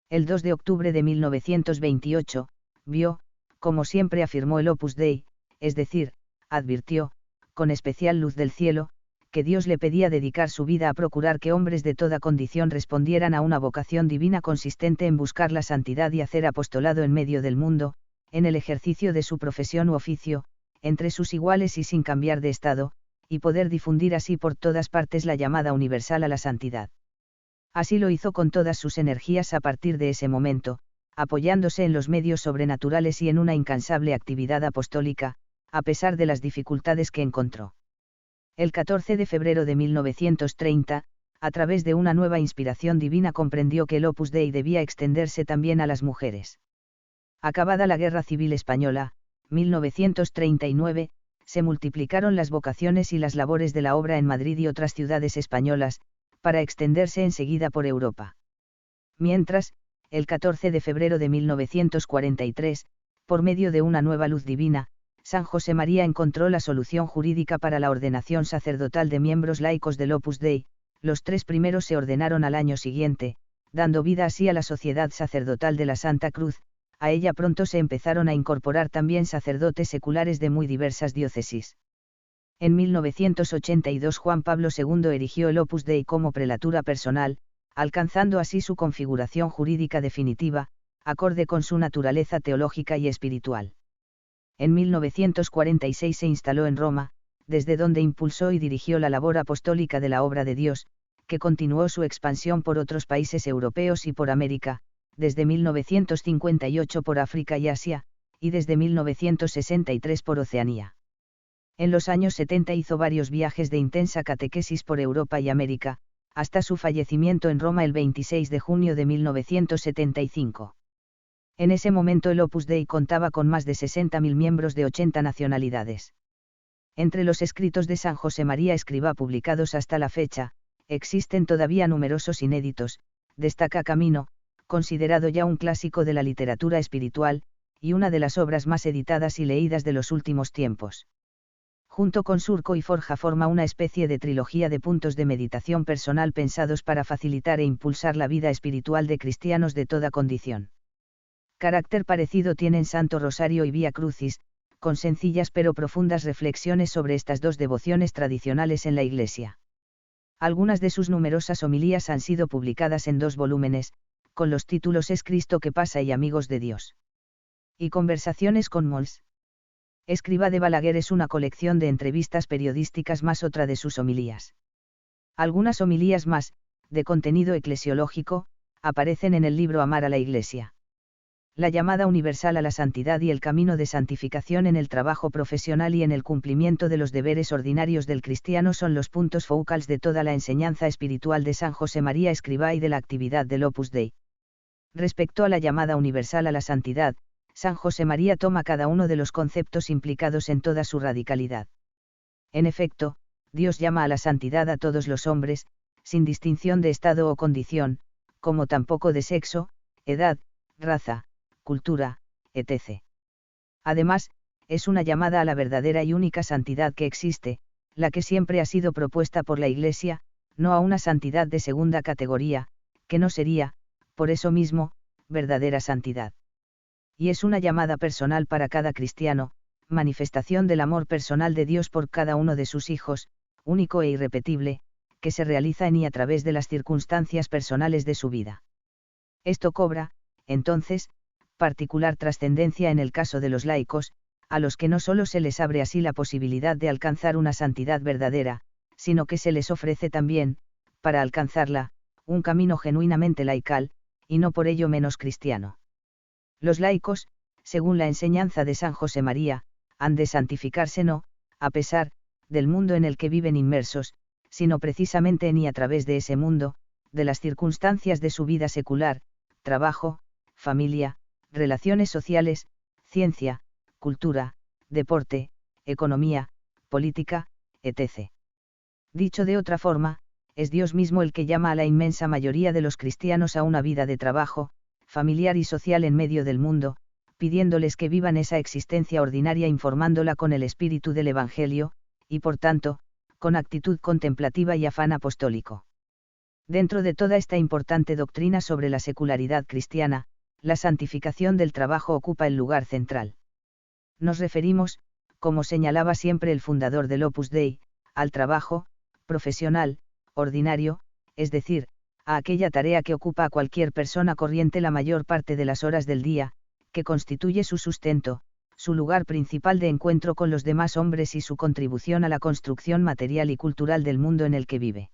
Speaker 1: El 2 de octubre de 1928, vio, como siempre afirmó el Opus Dei, es decir, advirtió, con especial luz del cielo, que Dios le pedía dedicar su vida a procurar que hombres de toda condición respondieran a una vocación divina consistente en buscar la santidad y hacer apostolado en medio del mundo, en el ejercicio de su profesión u oficio, entre sus iguales y sin cambiar de estado, y poder difundir así por todas partes la llamada universal a la santidad. Así lo hizo con todas sus energías a partir de ese momento, apoyándose en los medios sobrenaturales y en una incansable actividad apostólica, a pesar de las dificultades que encontró. El 14 de febrero de 1930, a través de una nueva inspiración divina comprendió que el Opus Dei debía extenderse también a las mujeres. Acabada la Guerra Civil Española, 1939, se multiplicaron las vocaciones y las labores de la obra en Madrid y otras ciudades españolas, para extenderse enseguida por Europa. Mientras, el 14 de febrero de 1943, por medio de una nueva luz divina, San José María encontró la solución jurídica para la ordenación sacerdotal de miembros laicos del Opus Dei. Los 3 primeros se ordenaron al año siguiente, dando vida así a la Sociedad Sacerdotal de la Santa Cruz. A ella pronto se empezaron a incorporar también sacerdotes seculares de muy diversas diócesis. En 1982 Juan Pablo II erigió el Opus Dei como prelatura personal, alcanzando así su configuración jurídica definitiva, acorde con su naturaleza teológica y espiritual. En 1946 se instaló en Roma, desde donde impulsó y dirigió la labor apostólica de la obra de Dios, que continuó su expansión por otros países europeos y por América, desde 1958 por África y Asia, y desde 1963 por Oceanía. En los años 70 hizo varios viajes de intensa catequesis por Europa y América, hasta su fallecimiento en Roma el 26 de junio de 1975. En ese momento el Opus Dei contaba con más de 60.000 miembros de 80 nacionalidades. Entre los escritos de San José María Escrivá publicados hasta la fecha, existen todavía numerosos inéditos, destaca Camino, considerado ya un clásico de la literatura espiritual, y una de las obras más editadas y leídas de los últimos tiempos. Junto con Surco y Forja forma una especie de trilogía de puntos de meditación personal pensados para facilitar e impulsar la vida espiritual de cristianos de toda condición. Carácter parecido tienen Santo Rosario y Vía Crucis, con sencillas pero profundas reflexiones sobre estas dos devociones tradicionales en la Iglesia. Algunas de sus numerosas homilías han sido publicadas en 2 volúmenes, con los títulos Es Cristo que pasa y Amigos de Dios. Y Conversaciones con Mols. Escrivá de Balaguer es una colección de entrevistas periodísticas más otra de sus homilías. Algunas homilías más, de contenido eclesiológico, aparecen en el libro Amar a la Iglesia. La llamada universal a la santidad y el camino de santificación en el trabajo profesional y en el cumplimiento de los deberes ordinarios del cristiano son los puntos focales de toda la enseñanza espiritual de San José María Escrivá y de la actividad del Opus Dei. Respecto a la llamada universal a la santidad, San José María toma cada uno de los conceptos implicados en toda su radicalidad. En efecto, Dios llama a la santidad a todos los hombres, sin distinción de estado o condición, como tampoco de sexo, edad, raza, cultura, etc. Además, es una llamada a la verdadera y única santidad que existe, la que siempre ha sido propuesta por la Iglesia, no a una santidad de segunda categoría, que no sería, por eso mismo, verdadera santidad. Y es una llamada personal para cada cristiano, manifestación del amor personal de Dios por cada uno de sus hijos, único e irrepetible, que se realiza en y a través de las circunstancias personales de su vida. Esto cobra, entonces, particular trascendencia en el caso de los laicos, a los que no solo se les abre así la posibilidad de alcanzar una santidad verdadera, sino que se les ofrece también, para alcanzarla, un camino genuinamente laical, y no por ello menos cristiano. Los laicos, según la enseñanza de San José María, han de santificarse no, a pesar, del mundo en el que viven inmersos, sino precisamente en y a través de ese mundo, de las circunstancias de su vida secular, trabajo, familia, relaciones sociales, ciencia, cultura, deporte, economía, política, etc. Dicho de otra forma, es Dios mismo el que llama a la inmensa mayoría de los cristianos a una vida de trabajo, familiar y social en medio del mundo, pidiéndoles que vivan esa existencia ordinaria informándola con el espíritu del Evangelio, y por tanto, con actitud contemplativa y afán apostólico. Dentro de toda esta importante doctrina sobre la secularidad cristiana, la santificación del trabajo ocupa el lugar central. Nos referimos, como señalaba siempre el fundador del Opus Dei, al trabajo, profesional, ordinario, es decir, a aquella tarea que ocupa a cualquier persona corriente la mayor parte de las horas del día, que constituye su sustento, su lugar principal de encuentro con los demás hombres y su contribución a la construcción material y cultural del mundo en el que vive.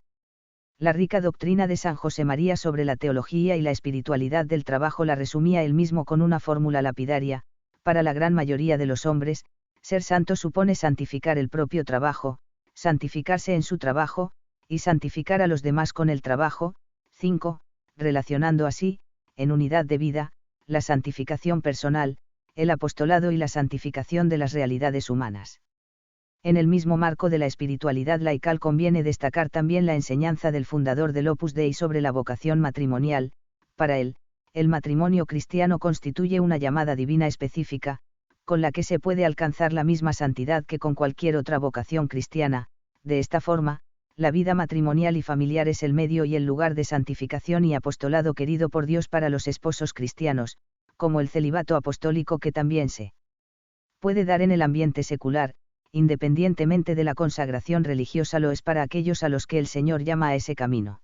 Speaker 1: La rica doctrina de San José María sobre la teología y la espiritualidad del trabajo la resumía él mismo con una fórmula lapidaria: para la gran mayoría de los hombres, ser santo supone santificar el propio trabajo, santificarse en su trabajo, y santificar a los demás con el trabajo. 5. Relacionando así, en unidad de vida, la santificación personal, el apostolado y la santificación de las realidades humanas. En el mismo marco de la espiritualidad laical conviene destacar también la enseñanza del fundador del Opus Dei sobre la vocación matrimonial. Para él, el matrimonio cristiano constituye una llamada divina específica, con la que se puede alcanzar la misma santidad que con cualquier otra vocación cristiana. De esta forma, la vida matrimonial y familiar es el medio y el lugar de santificación y apostolado querido por Dios para los esposos cristianos, como el celibato apostólico que también se puede dar en el ambiente secular, independientemente de la consagración religiosa, lo es para aquellos a los que el Señor llama a ese camino.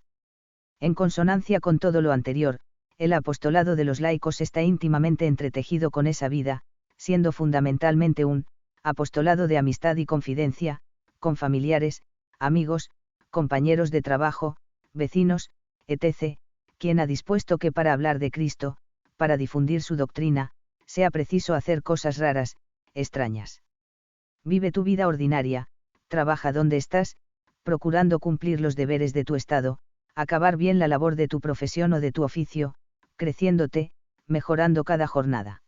Speaker 1: En consonancia con todo lo anterior, el apostolado de los laicos está íntimamente entretejido con esa vida, siendo fundamentalmente un apostolado de amistad y confidencia, con familiares, amigos, compañeros de trabajo, vecinos, etc., quien ha dispuesto que para hablar de Cristo, para difundir su doctrina, sea preciso hacer cosas raras, extrañas. Vive tu vida ordinaria, trabaja donde estás, procurando cumplir los deberes de tu estado, acabar bien la labor de tu profesión o de tu oficio, creciéndote, mejorando cada jornada.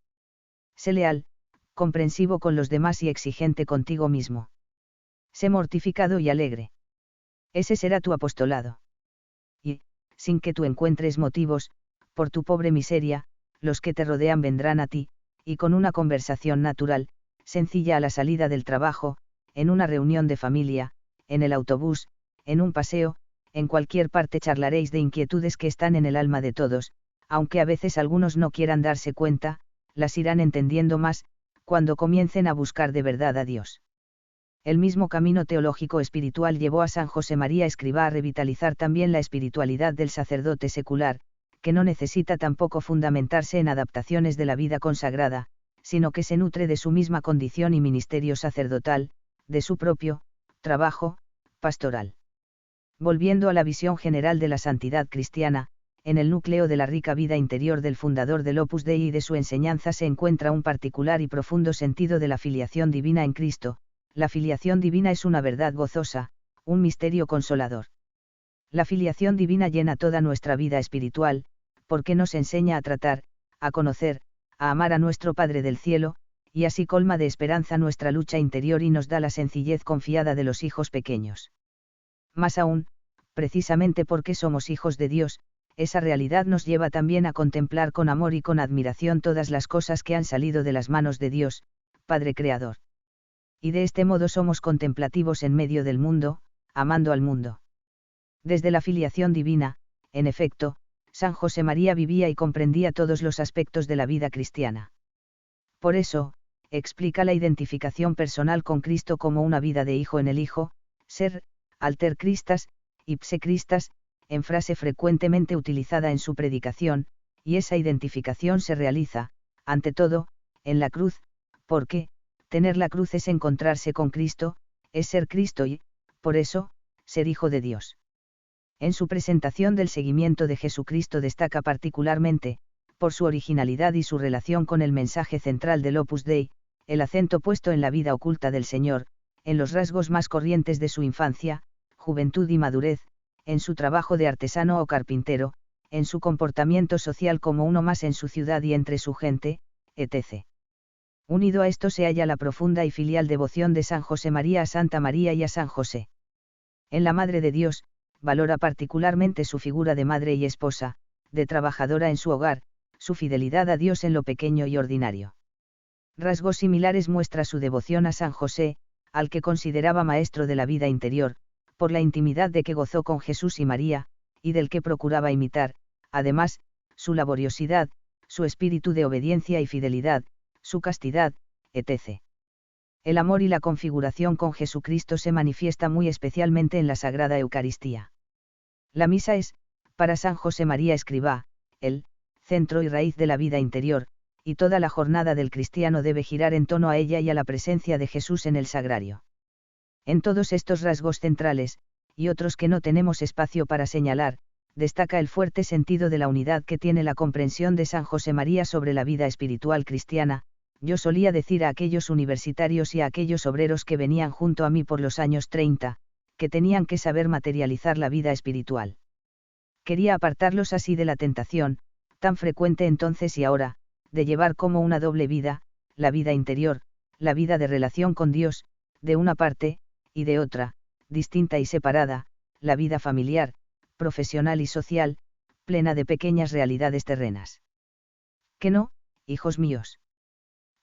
Speaker 1: Sé leal, comprensivo con los demás y exigente contigo mismo. Sé mortificado y alegre. Ese será tu apostolado. Y, sin que tú encuentres motivos, por tu pobre miseria, los que te rodean vendrán a ti, y con una conversación natural, sencilla a la salida del trabajo, en una reunión de familia, en el autobús, en un paseo, en cualquier parte charlaréis de inquietudes que están en el alma de todos, aunque a veces algunos no quieran darse cuenta, las irán entendiendo más, cuando comiencen a buscar de verdad a Dios. El mismo camino teológico espiritual llevó a San José María Escrivá a revitalizar también la espiritualidad del sacerdote secular, que no necesita tampoco fundamentarse en adaptaciones de la vida consagrada, sino que se nutre de su misma condición y ministerio sacerdotal, de su propio trabajo pastoral. Volviendo a la visión general de la santidad cristiana, en el núcleo de la rica vida interior del fundador del Opus Dei y de su enseñanza se encuentra un particular y profundo sentido de la filiación divina en Cristo. La filiación divina es una verdad gozosa, un misterio consolador. La filiación divina llena toda nuestra vida espiritual, porque nos enseña a tratar, a conocer, a amar a nuestro Padre del cielo, y así colma de esperanza nuestra lucha interior y nos da la sencillez confiada de los hijos pequeños. Más aún, precisamente porque somos hijos de Dios, esa realidad nos lleva también a contemplar con amor y con admiración todas las cosas que han salido de las manos de Dios, Padre Creador. Y de este modo somos contemplativos en medio del mundo, amando al mundo. Desde la filiación divina, en efecto, San José María vivía y comprendía todos los aspectos de la vida cristiana. Por eso, explica la identificación personal con Cristo como una vida de hijo en el Hijo, ser, alter Christas, ipse Christas, en frase frecuentemente utilizada en su predicación, y esa identificación se realiza, ante todo, en la cruz, porque, tener la cruz es encontrarse con Cristo, es ser Cristo y, por eso, ser hijo de Dios. En su presentación del seguimiento de Jesucristo destaca particularmente, por su originalidad y su relación con el mensaje central del Opus Dei, el acento puesto en la vida oculta del Señor, en los rasgos más corrientes de su infancia, juventud y madurez, en su trabajo de artesano o carpintero, en su comportamiento social como uno más en su ciudad y entre su gente, etc. Unido a esto se halla la profunda y filial devoción de San José María a Santa María y a San José. En la Madre de Dios, valora particularmente su figura de madre y esposa, de trabajadora en su hogar, su fidelidad a Dios en lo pequeño y ordinario. Rasgos similares muestra su devoción a San José, al que consideraba maestro de la vida interior, por la intimidad de que gozó con Jesús y María, y del que procuraba imitar, además, su laboriosidad, su espíritu de obediencia y fidelidad, su castidad, etc. El amor y la configuración con Jesucristo se manifiesta muy especialmente en la Sagrada Eucaristía. La misa es, para San José María Escrivá, el centro y raíz de la vida interior, y toda la jornada del cristiano debe girar en torno a ella y a la presencia de Jesús en el sagrario. En todos estos rasgos centrales, y otros que no tenemos espacio para señalar, destaca el fuerte sentido de la unidad que tiene la comprensión de San José María sobre la vida espiritual cristiana. Yo solía decir a aquellos universitarios y a aquellos obreros que venían junto a mí por los años 30, que tenían que saber materializar la vida espiritual. Quería apartarlos así de la tentación, tan frecuente entonces y ahora, de llevar como una doble vida, la vida interior, la vida de relación con Dios, de una parte, y de otra, distinta y separada, la vida familiar, profesional y social, plena de pequeñas realidades terrenas. Que no, hijos míos.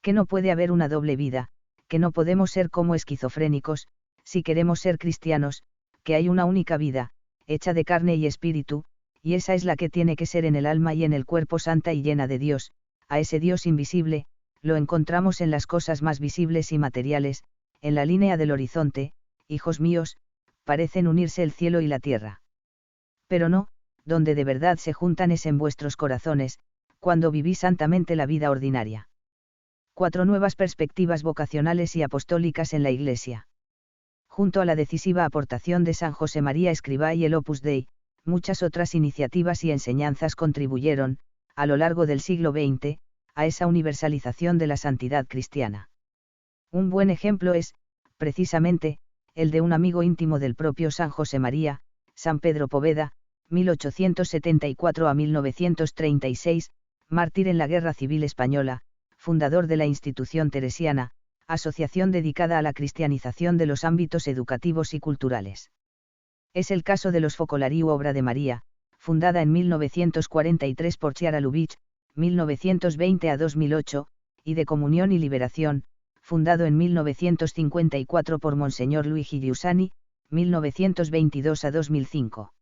Speaker 1: Que no puede haber una doble vida, que no podemos ser como esquizofrénicos, si queremos ser cristianos, que hay una única vida, hecha de carne y espíritu, y esa es la que tiene que ser en el alma y en el cuerpo santa y llena de Dios. A ese Dios invisible, lo encontramos en las cosas más visibles y materiales, en la línea del horizonte, hijos míos, parecen unirse el cielo y la tierra. Pero no, donde de verdad se juntan es en vuestros corazones, cuando vivís santamente la vida ordinaria. 4 nuevas perspectivas vocacionales y apostólicas en la Iglesia. Junto a la decisiva aportación de San José María Escrivá y el Opus Dei, muchas otras iniciativas y enseñanzas contribuyeron, a lo largo del siglo XX, a esa universalización de la santidad cristiana. Un buen ejemplo es, precisamente, el de un amigo íntimo del propio San José María, San Pedro Poveda, 1874 a 1936, mártir en la Guerra Civil Española, fundador de la institución teresiana, asociación dedicada a la cristianización de los ámbitos educativos y culturales. Es el caso de los Focolari u Obra de María, fundada en 1943 por Chiara Lubich, 1920 a 2008, y de Comunión y Liberación, fundado en 1954 por Monseñor Luigi Giussani, 1922 a 2005.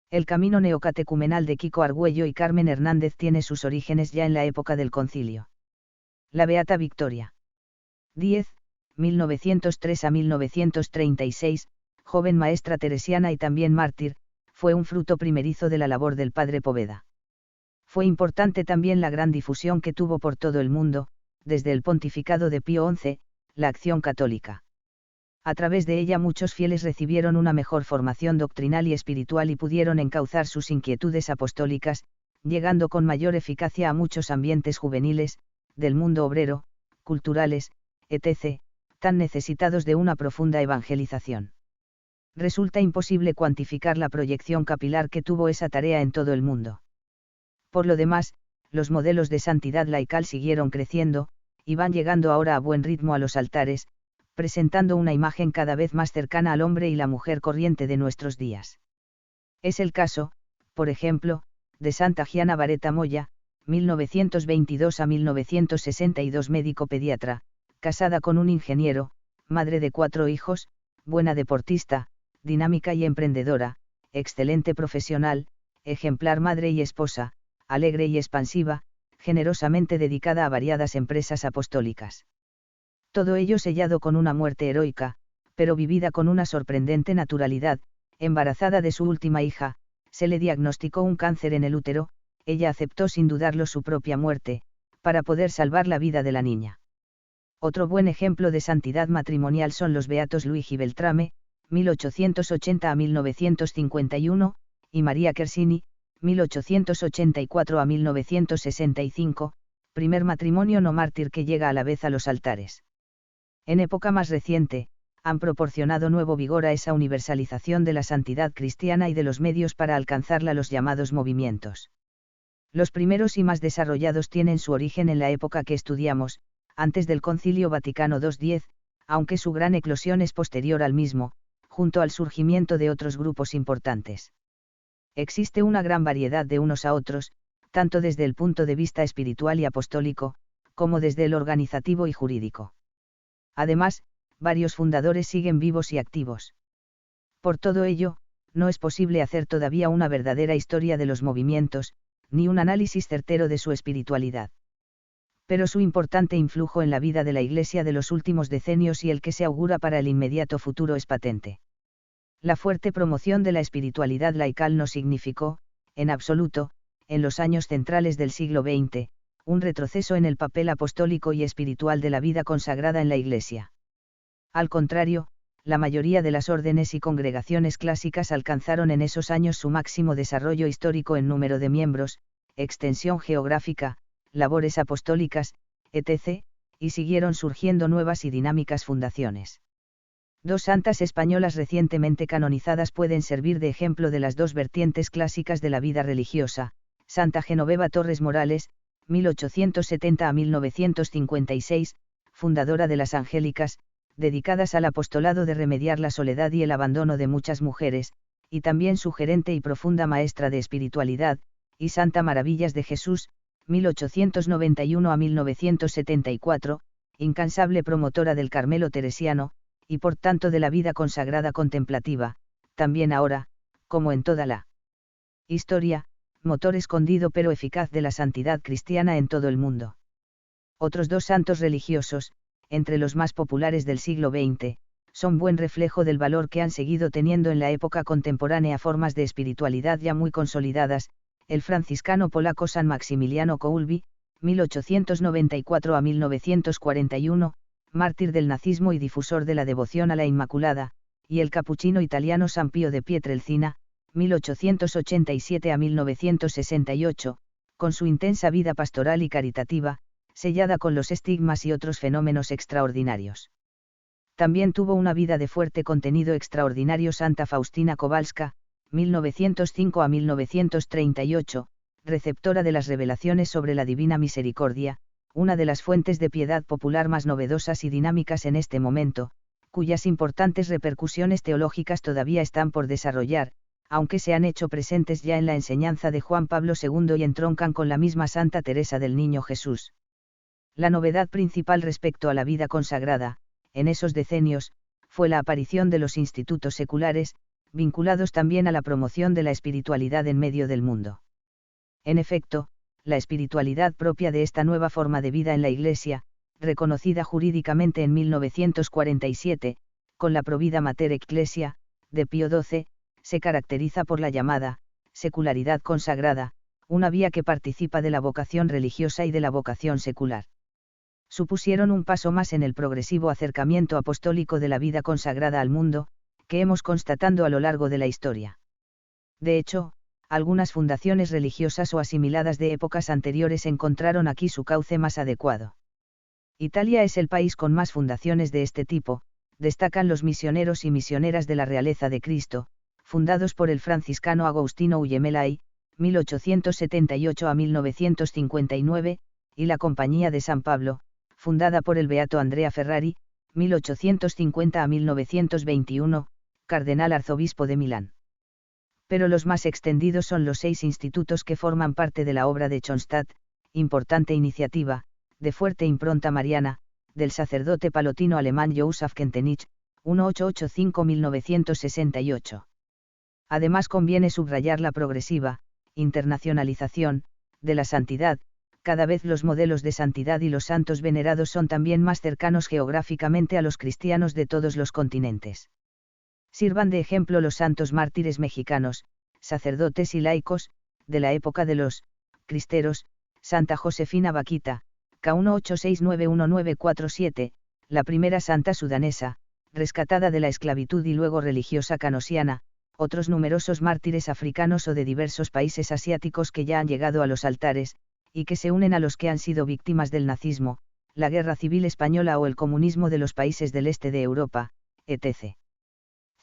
Speaker 1: El camino neocatecumenal de Kiko Argüello y Carmen Hernández tiene sus orígenes ya en la época del Concilio. La Beata Victoria. 10, 1903 a 1936, joven maestra teresiana y también mártir, fue un fruto primerizo de la labor del padre Poveda. Fue importante también la gran difusión que tuvo por todo el mundo, desde el pontificado de Pío XI, la Acción Católica. A través de ella muchos fieles recibieron una mejor formación doctrinal y espiritual y pudieron encauzar sus inquietudes apostólicas, llegando con mayor eficacia a muchos ambientes juveniles, del mundo obrero, culturales, etc., tan necesitados de una profunda evangelización. Resulta imposible cuantificar la proyección capilar que tuvo esa tarea en todo el mundo. Por lo demás, los modelos de santidad laical siguieron creciendo, y van llegando ahora a buen ritmo a los altares, presentando una imagen cada vez más cercana al hombre y la mujer corriente de nuestros días. Es el caso, por ejemplo, de Santa Giana Vareta Moya, 1922 a 1962, médico pediatra, casada con un ingeniero, madre de 4 hijos, buena deportista, dinámica y emprendedora, excelente profesional, ejemplar madre y esposa, alegre y expansiva, generosamente dedicada a variadas empresas apostólicas. Todo ello sellado con una muerte heroica, pero vivida con una sorprendente naturalidad. Embarazada de su última hija, se le diagnosticó un cáncer en el útero, ella aceptó sin dudarlo su propia muerte, para poder salvar la vida de la niña. Otro buen ejemplo de santidad matrimonial son los beatos Luigi Beltrame, 1880 a 1951, y María Chersini, 1884 a 1965, primer matrimonio no mártir que llega a la vez a los altares. En época más reciente, han proporcionado nuevo vigor a esa universalización de la santidad cristiana y de los medios para alcanzarla los llamados movimientos. Los primeros y más desarrollados tienen su origen en la época que estudiamos, antes del Concilio Vaticano II, aunque su gran eclosión es posterior al mismo, junto al surgimiento de otros grupos importantes. Existe una gran variedad de unos a otros, tanto desde el punto de vista espiritual y apostólico, como desde el organizativo y jurídico. Además, varios fundadores siguen vivos y activos. Por todo ello, no es posible hacer todavía una verdadera historia de los movimientos, ni un análisis certero de su espiritualidad. Pero su importante influjo en la vida de la Iglesia de los últimos decenios y el que se augura para el inmediato futuro es patente. La fuerte promoción de la espiritualidad laical no significó, en absoluto, en los años centrales del siglo XX, un retroceso en el papel apostólico y espiritual de la vida consagrada en la Iglesia. Al contrario, la mayoría de las órdenes y congregaciones clásicas alcanzaron en esos años su máximo desarrollo histórico en número de miembros, extensión geográfica, labores apostólicas, etc., y siguieron surgiendo nuevas y dinámicas fundaciones. Dos santas españolas recientemente canonizadas pueden servir de ejemplo de las dos vertientes clásicas de la vida religiosa: Santa Genoveva Torres Morales, 1870 a 1956, fundadora de las Angélicas, dedicadas al apostolado de remediar la soledad y el abandono de muchas mujeres, y también sugerente y profunda maestra de espiritualidad, y Santa Maravillas de Jesús, 1891 a 1974, incansable promotora del Carmelo teresiano, y por tanto de la vida consagrada contemplativa, también ahora, como en toda la historia, motor escondido pero eficaz de la santidad cristiana en todo el mundo. Otros dos santos religiosos, entre los más populares del siglo XX, son buen reflejo del valor que han seguido teniendo en la época contemporánea formas de espiritualidad ya muy consolidadas: el franciscano polaco San Maximiliano Kolbe, 1894 a 1941, mártir del nazismo y difusor de la devoción a la Inmaculada, y el capuchino italiano San Pío de Pietrelcina, 1887 a 1968, con su intensa vida pastoral y caritativa, sellada con los estigmas y otros fenómenos extraordinarios. También tuvo una vida de fuerte contenido extraordinario Santa Faustina Kowalska, 1905 a 1938, receptora de las revelaciones sobre la Divina Misericordia, una de las fuentes de piedad popular más novedosas y dinámicas en este momento, cuyas importantes repercusiones teológicas todavía están por desarrollar, aunque se han hecho presentes ya en la enseñanza de Juan Pablo II y entroncan con la misma Santa Teresa del Niño Jesús. La novedad principal respecto a la vida consagrada, en esos decenios, fue la aparición de los institutos seculares, vinculados también a la promoción de la espiritualidad en medio del mundo. En efecto, la espiritualidad propia de esta nueva forma de vida en la Iglesia, reconocida jurídicamente en 1947, con la Provida Mater Ecclesia, de Pío XII, se caracteriza por la llamada secularidad consagrada, una vía que participa de la vocación religiosa y de la vocación secular. Supusieron un paso más en el progresivo acercamiento apostólico de la vida consagrada al mundo, que hemos constatando a lo largo de la historia. De hecho, algunas fundaciones religiosas o asimiladas de épocas anteriores encontraron aquí su cauce más adecuado. Italia es el país con más fundaciones de este tipo, destacan los misioneros y misioneras de la Realeza de Cristo, fundados por el franciscano Agostino Uillemelai, 1878 a 1959, y la Compañía de San Pablo, fundada por el beato Andrea Ferrari, 1850 a 1921, cardenal arzobispo de Milán. Pero los más extendidos son los 6 institutos que forman parte de la obra de Schoenstatt, importante iniciativa, de fuerte impronta mariana, del sacerdote palotino alemán Joseph Kentenich, 1885-1968. Además conviene subrayar la progresiva internacionalización de la santidad. Cada vez los modelos de santidad y los santos venerados son también más cercanos geográficamente a los cristianos de todos los continentes. Sirvan de ejemplo los santos mártires mexicanos, sacerdotes y laicos, de la época de los cristeros: Santa Josefina Vaquita, K1869197, la primera santa sudanesa, rescatada de la esclavitud y luego religiosa canosiana, otros numerosos mártires africanos o de diversos países asiáticos que ya han llegado a los altares, y que se unen a los que han sido víctimas del nazismo, la Guerra Civil Española o el comunismo de los países del este de Europa, etc.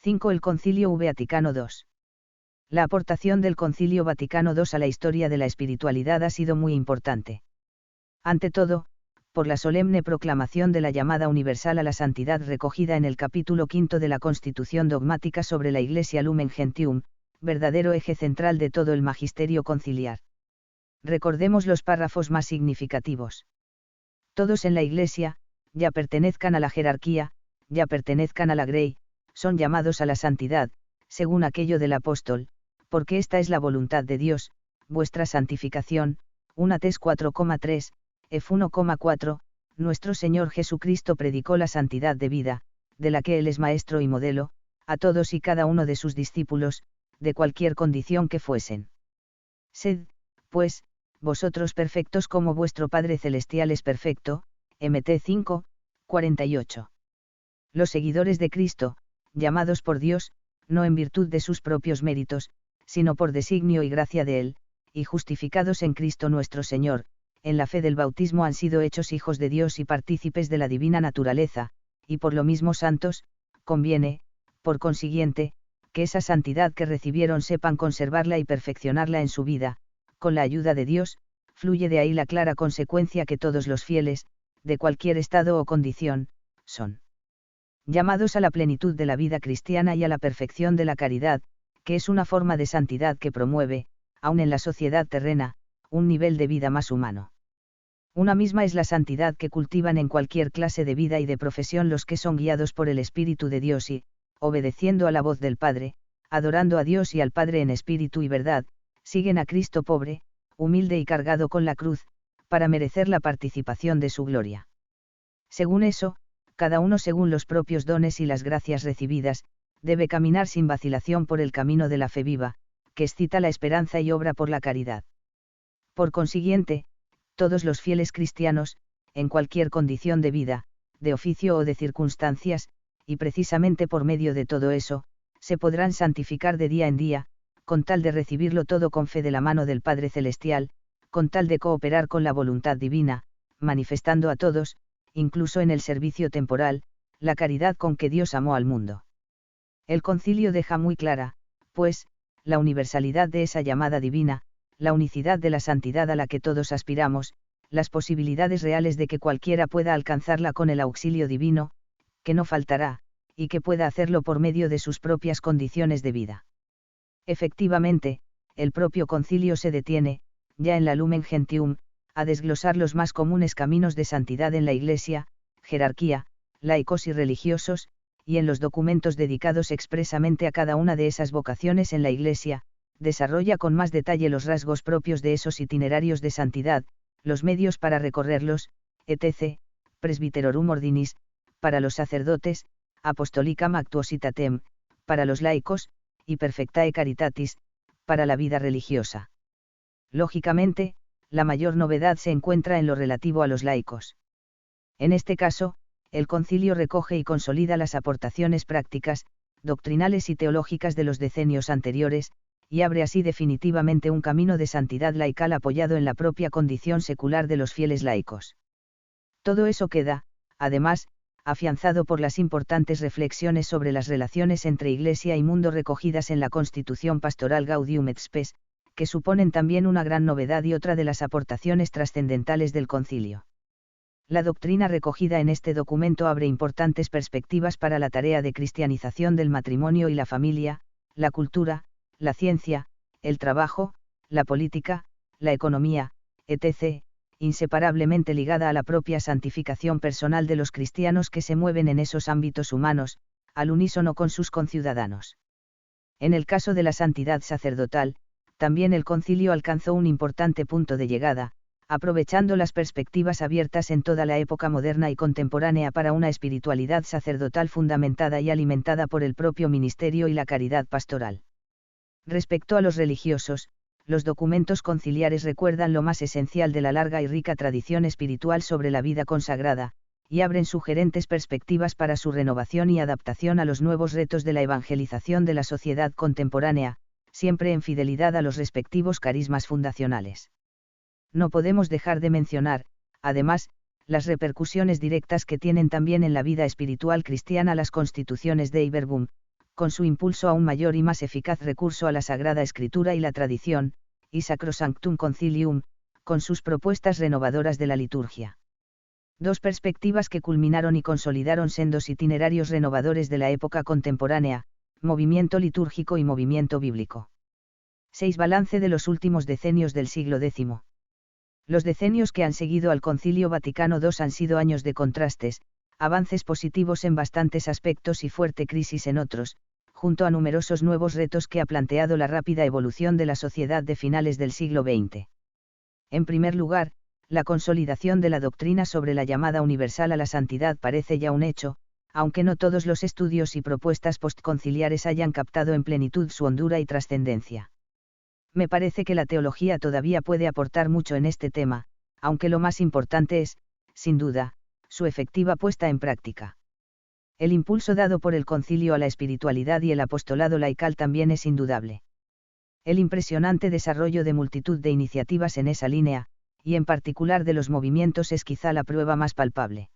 Speaker 1: 5. El Concilio Vaticano II. La aportación del Concilio Vaticano II a la historia de la espiritualidad ha sido muy importante. Ante todo, por la solemne proclamación de la llamada universal a la santidad recogida en el capítulo 5 de la Constitución dogmática sobre la Iglesia Lumen Gentium, verdadero eje central de todo el magisterio conciliar. Recordemos los párrafos más significativos. Todos en la Iglesia, ya pertenezcan a la jerarquía, ya pertenezcan a la grey, son llamados a la santidad, según aquello del apóstol, porque esta es la voluntad de Dios, vuestra santificación, 1 Tes 4,3, Ef 1,4, nuestro Señor Jesucristo predicó la santidad de vida, de la que Él es maestro y modelo, a todos y cada uno de sus discípulos, de cualquier condición que fuesen. Sed, pues, vosotros perfectos como vuestro Padre Celestial es perfecto, Mt 5, 48. Los seguidores de Cristo, llamados por Dios, no en virtud de sus propios méritos, sino por designio y gracia de Él, y justificados en Cristo nuestro Señor, en la fe del bautismo han sido hechos hijos de Dios y partícipes de la divina naturaleza, y por lo mismo santos, conviene, por consiguiente, que esa santidad que recibieron sepan conservarla y perfeccionarla en su vida, con la ayuda de Dios, fluye de ahí la clara consecuencia que todos los fieles, de cualquier estado o condición, son llamados a la plenitud de la vida cristiana y a la perfección de la caridad, que es una forma de santidad que promueve, aun en la sociedad terrena, un nivel de vida más humano. Una misma es la santidad que cultivan en cualquier clase de vida y de profesión los que son guiados por el Espíritu de Dios y, obedeciendo a la voz del Padre, adorando a Dios y al Padre en espíritu y verdad, siguen a Cristo pobre, humilde y cargado con la cruz, para merecer la participación de su gloria. Según eso, cada uno según los propios dones y las gracias recibidas, debe caminar sin vacilación por el camino de la fe viva, que excita la esperanza y obra por la caridad. Por consiguiente, todos los fieles cristianos, en cualquier condición de vida, de oficio o de circunstancias, y precisamente por medio de todo eso, se podrán santificar de día en día, con tal de recibirlo todo con fe de la mano del Padre Celestial, con tal de cooperar con la voluntad divina, manifestando a todos, incluso en el servicio temporal, la caridad con que Dios amó al mundo. El concilio deja muy clara, pues, la universalidad de esa llamada divina, la unicidad de la santidad a la que todos aspiramos, las posibilidades reales de que cualquiera pueda alcanzarla con el auxilio divino, que no faltará, y que pueda hacerlo por medio de sus propias condiciones de vida. Efectivamente, el propio concilio se detiene, ya en la Lumen Gentium, a desglosar los más comunes caminos de santidad en la Iglesia, jerarquía, laicos y religiosos, y en los documentos dedicados expresamente a cada una de esas vocaciones en la Iglesia, desarrolla con más detalle los rasgos propios de esos itinerarios de santidad, los medios para recorrerlos, etc., Presbyterorum Ordinis, para los sacerdotes, Apostolicam Actuositatem, para los laicos, y Perfectae Caritatis, para la vida religiosa. Lógicamente, la mayor novedad se encuentra en lo relativo a los laicos. En este caso, el concilio recoge y consolida las aportaciones prácticas, doctrinales y teológicas de los decenios anteriores, y abre así definitivamente un camino de santidad laical apoyado en la propia condición secular de los fieles laicos. Todo eso queda, además, afianzado por las importantes reflexiones sobre las relaciones entre Iglesia y mundo recogidas en la Constitución Pastoral Gaudium et Spes, que suponen también una gran novedad y otra de las aportaciones trascendentales del concilio. La doctrina recogida en este documento abre importantes perspectivas para la tarea de cristianización del matrimonio y la familia, la cultura, la ciencia, el trabajo, la política, la economía, etc., inseparablemente ligada a la propia santificación personal de los cristianos que se mueven en esos ámbitos humanos, al unísono con sus conciudadanos. En el caso de la santidad sacerdotal, también el concilio alcanzó un importante punto de llegada, aprovechando las perspectivas abiertas en toda la época moderna y contemporánea para una espiritualidad sacerdotal fundamentada y alimentada por el propio ministerio y la caridad pastoral. Respecto a los religiosos, los documentos conciliares recuerdan lo más esencial de la larga y rica tradición espiritual sobre la vida consagrada, y abren sugerentes perspectivas para su renovación y adaptación a los nuevos retos de la evangelización de la sociedad contemporánea, siempre en fidelidad a los respectivos carismas fundacionales. No podemos dejar de mencionar, además, las repercusiones directas que tienen también en la vida espiritual cristiana las constituciones de Iberbum, con su impulso a un mayor y más eficaz recurso a la Sagrada Escritura y la tradición, y Sacrosanctum Concilium, con sus propuestas renovadoras de la liturgia. Dos perspectivas que culminaron y consolidaron sendos itinerarios renovadores de la época contemporánea, movimiento litúrgico y movimiento bíblico. 6. Balance de los últimos decenios del siglo X. Los decenios que han seguido al Concilio Vaticano II han sido años de contrastes, avances positivos en bastantes aspectos y fuerte crisis en otros, junto a numerosos nuevos retos que ha planteado la rápida evolución de la sociedad de finales del siglo XX. En primer lugar, la consolidación de la doctrina sobre la llamada universal a la santidad parece ya un hecho, aunque no todos los estudios y propuestas postconciliares hayan captado en plenitud su hondura y trascendencia. Me parece que la teología todavía puede aportar mucho en este tema, aunque lo más importante es, sin duda, su efectiva puesta en práctica. El impulso dado por el concilio a la espiritualidad y el apostolado laical también es indudable. El impresionante desarrollo de multitud de iniciativas en esa línea, y en particular de los movimientos, es quizá la prueba más palpable.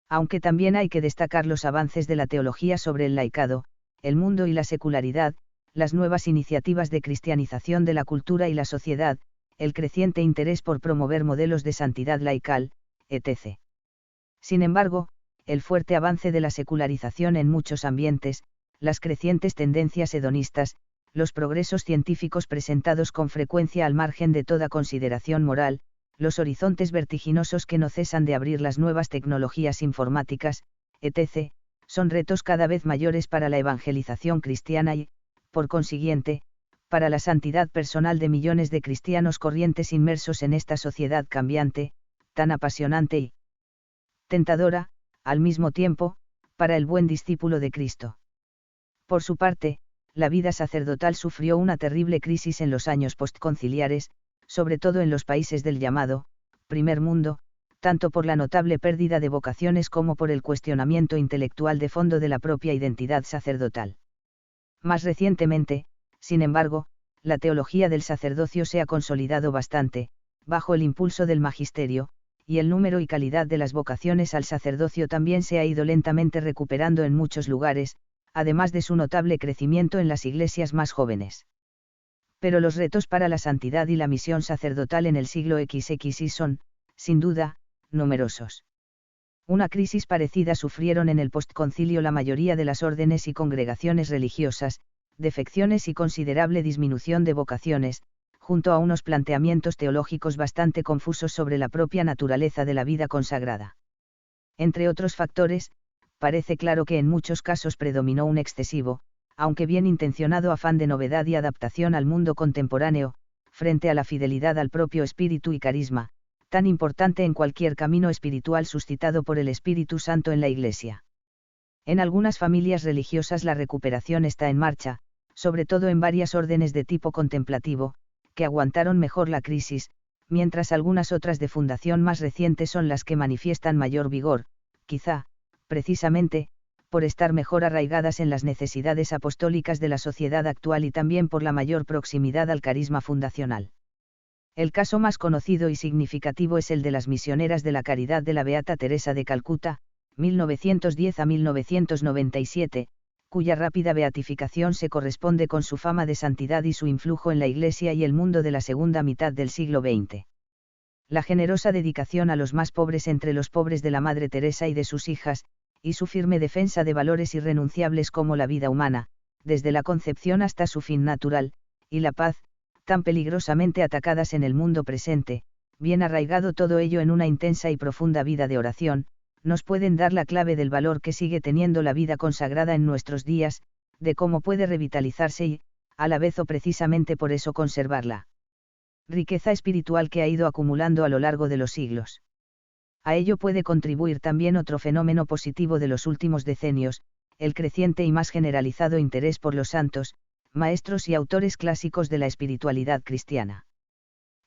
Speaker 1: Aunque también hay que destacar los avances de la teología sobre el laicado, el mundo y la secularidad, las nuevas iniciativas de cristianización de la cultura y la sociedad, el creciente interés por promover modelos de santidad laical, etc. Sin embargo, el fuerte avance de la secularización en muchos ambientes, las crecientes tendencias hedonistas, los progresos científicos presentados con frecuencia al margen de toda consideración moral, los horizontes vertiginosos que no cesan de abrir las nuevas tecnologías informáticas, etc., son retos cada vez mayores para la evangelización cristiana y, por consiguiente, para la santidad personal de millones de cristianos corrientes inmersos en esta sociedad cambiante, tan apasionante y tentadora, al mismo tiempo, para el buen discípulo de Cristo. Por su parte, la vida sacerdotal sufrió una terrible crisis en los años postconciliares, sobre todo en los países del llamado primer mundo, tanto por la notable pérdida de vocaciones como por el cuestionamiento intelectual de fondo de la propia identidad sacerdotal. Más recientemente, sin embargo, la teología del sacerdocio se ha consolidado bastante, bajo el impulso del magisterio, y el número y calidad de las vocaciones al sacerdocio también se ha ido lentamente recuperando en muchos lugares, además de su notable crecimiento en las iglesias más jóvenes. Pero los retos para la santidad y la misión sacerdotal en el siglo XXI son, sin duda, numerosos. Una crisis parecida sufrieron en el postconcilio la mayoría de las órdenes y congregaciones religiosas, defecciones y considerable disminución de vocaciones, junto a unos planteamientos teológicos bastante confusos sobre la propia naturaleza de la vida consagrada. Entre otros factores, parece claro que en muchos casos predominó un excesivo, aunque bien intencionado afán de novedad y adaptación al mundo contemporáneo, frente a la fidelidad al propio espíritu y carisma, tan importante en cualquier camino espiritual suscitado por el Espíritu Santo en la Iglesia. En algunas familias religiosas la recuperación está en marcha, sobre todo en varias órdenes de tipo contemplativo, que aguantaron mejor la crisis, mientras algunas otras de fundación más reciente son las que manifiestan mayor vigor, quizá, precisamente, por estar mejor arraigadas en las necesidades apostólicas de la sociedad actual y también por la mayor proximidad al carisma fundacional. El caso más conocido y significativo es el de las misioneras de la caridad de la Beata Teresa de Calcuta, 1910 a 1997, cuya rápida beatificación se corresponde con su fama de santidad y su influjo en la Iglesia y el mundo de la segunda mitad del siglo XX. La generosa dedicación a los más pobres entre los pobres de la Madre Teresa y de sus hijas, y su firme defensa de valores irrenunciables como la vida humana, desde la concepción hasta su fin natural, y la paz, tan peligrosamente atacadas en el mundo presente, bien arraigado todo ello en una intensa y profunda vida de oración, nos pueden dar la clave del valor que sigue teniendo la vida consagrada en nuestros días, de cómo puede revitalizarse y, a la vez o precisamente por eso conservarla riqueza espiritual que ha ido acumulando a lo largo de los siglos. A ello puede contribuir también otro fenómeno positivo de los últimos decenios, el creciente y más generalizado interés por los santos, maestros y autores clásicos de la espiritualidad cristiana.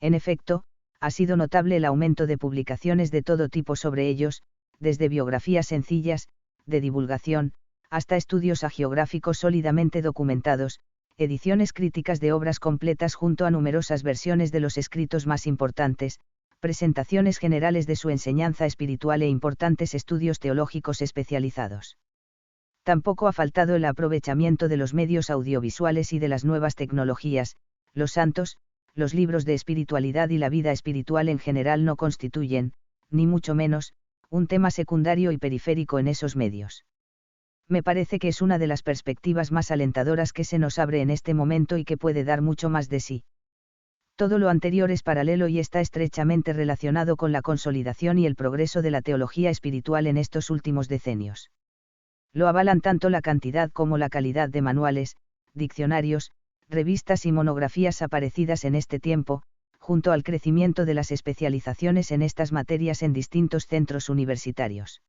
Speaker 1: En efecto, ha sido notable el aumento de publicaciones de todo tipo sobre ellos, desde biografías sencillas, de divulgación, hasta estudios hagiográficos sólidamente documentados, ediciones críticas de obras completas junto a numerosas versiones de los escritos más importantes, presentaciones generales de su enseñanza espiritual e importantes estudios teológicos especializados. Tampoco ha faltado el aprovechamiento de los medios audiovisuales y de las nuevas tecnologías. Los santos, los libros de espiritualidad y la vida espiritual en general no constituyen, ni mucho menos, un tema secundario y periférico en esos medios. Me parece que es una de las perspectivas más alentadoras que se nos abre en este momento y que puede dar mucho más de sí. Todo lo anterior es paralelo y está estrechamente relacionado con la consolidación y el progreso de la teología espiritual en estos últimos decenios. Lo avalan tanto la cantidad como la calidad de manuales, diccionarios, revistas y monografías aparecidas en este tiempo, junto al crecimiento de las especializaciones en estas materias en distintos centros universitarios.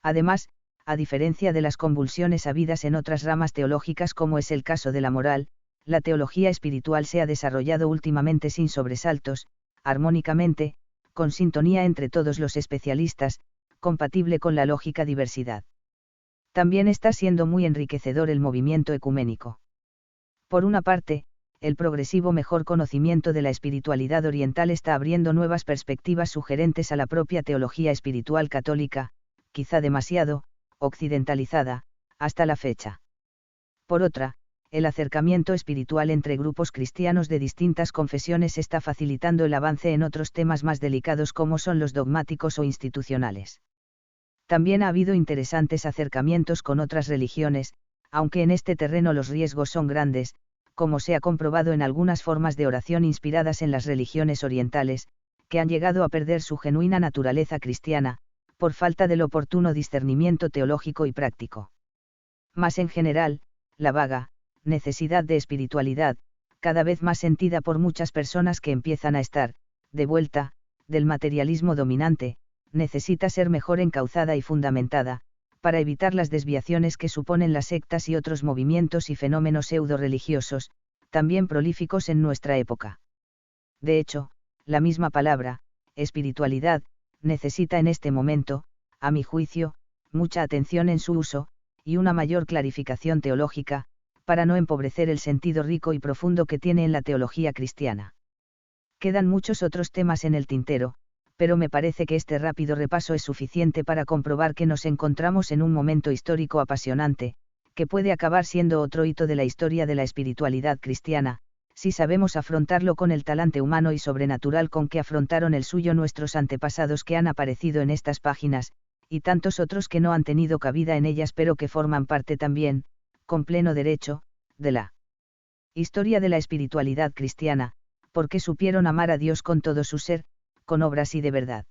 Speaker 1: Además, a diferencia de las convulsiones habidas en otras ramas teológicas como es el caso de la moral, la teología espiritual se ha desarrollado últimamente sin sobresaltos, armónicamente, con sintonía entre todos los especialistas, compatible con la lógica diversidad. También está siendo muy enriquecedor el movimiento ecuménico. Por una parte, el progresivo mejor conocimiento de la espiritualidad oriental está abriendo nuevas perspectivas sugerentes a la propia teología espiritual católica, quizá demasiado occidentalizada, hasta la fecha. Por otra, el acercamiento espiritual entre grupos cristianos de distintas confesiones está facilitando el avance en otros temas más delicados como son los dogmáticos o institucionales. También ha habido interesantes acercamientos con otras religiones, aunque en este terreno los riesgos son grandes, como se ha comprobado en algunas formas de oración inspiradas en las religiones orientales, que han llegado a perder su genuina naturaleza cristiana, por falta del oportuno discernimiento teológico y práctico. Más en general, la vaga necesidad de espiritualidad, cada vez más sentida por muchas personas que empiezan a estar, de vuelta, del materialismo dominante, necesita ser mejor encauzada y fundamentada, para evitar las desviaciones que suponen las sectas y otros movimientos y fenómenos pseudo-religiosos, también prolíficos en nuestra época. De hecho, la misma palabra, espiritualidad, necesita en este momento, a mi juicio, mucha atención en su uso, y una mayor clarificación teológica, para no empobrecer el sentido rico y profundo que tiene en la teología cristiana. Quedan muchos otros temas en el tintero, pero me parece que este rápido repaso es suficiente para comprobar que nos encontramos en un momento histórico apasionante, que puede acabar siendo otro hito de la historia de la espiritualidad cristiana, si sabemos afrontarlo con el talante humano y sobrenatural con que afrontaron el suyo nuestros antepasados que han aparecido en estas páginas, y tantos otros que no han tenido cabida en ellas pero que forman parte también, con pleno derecho, de la historia de la espiritualidad cristiana, porque supieron amar a Dios con todo su ser, con obras y de verdad.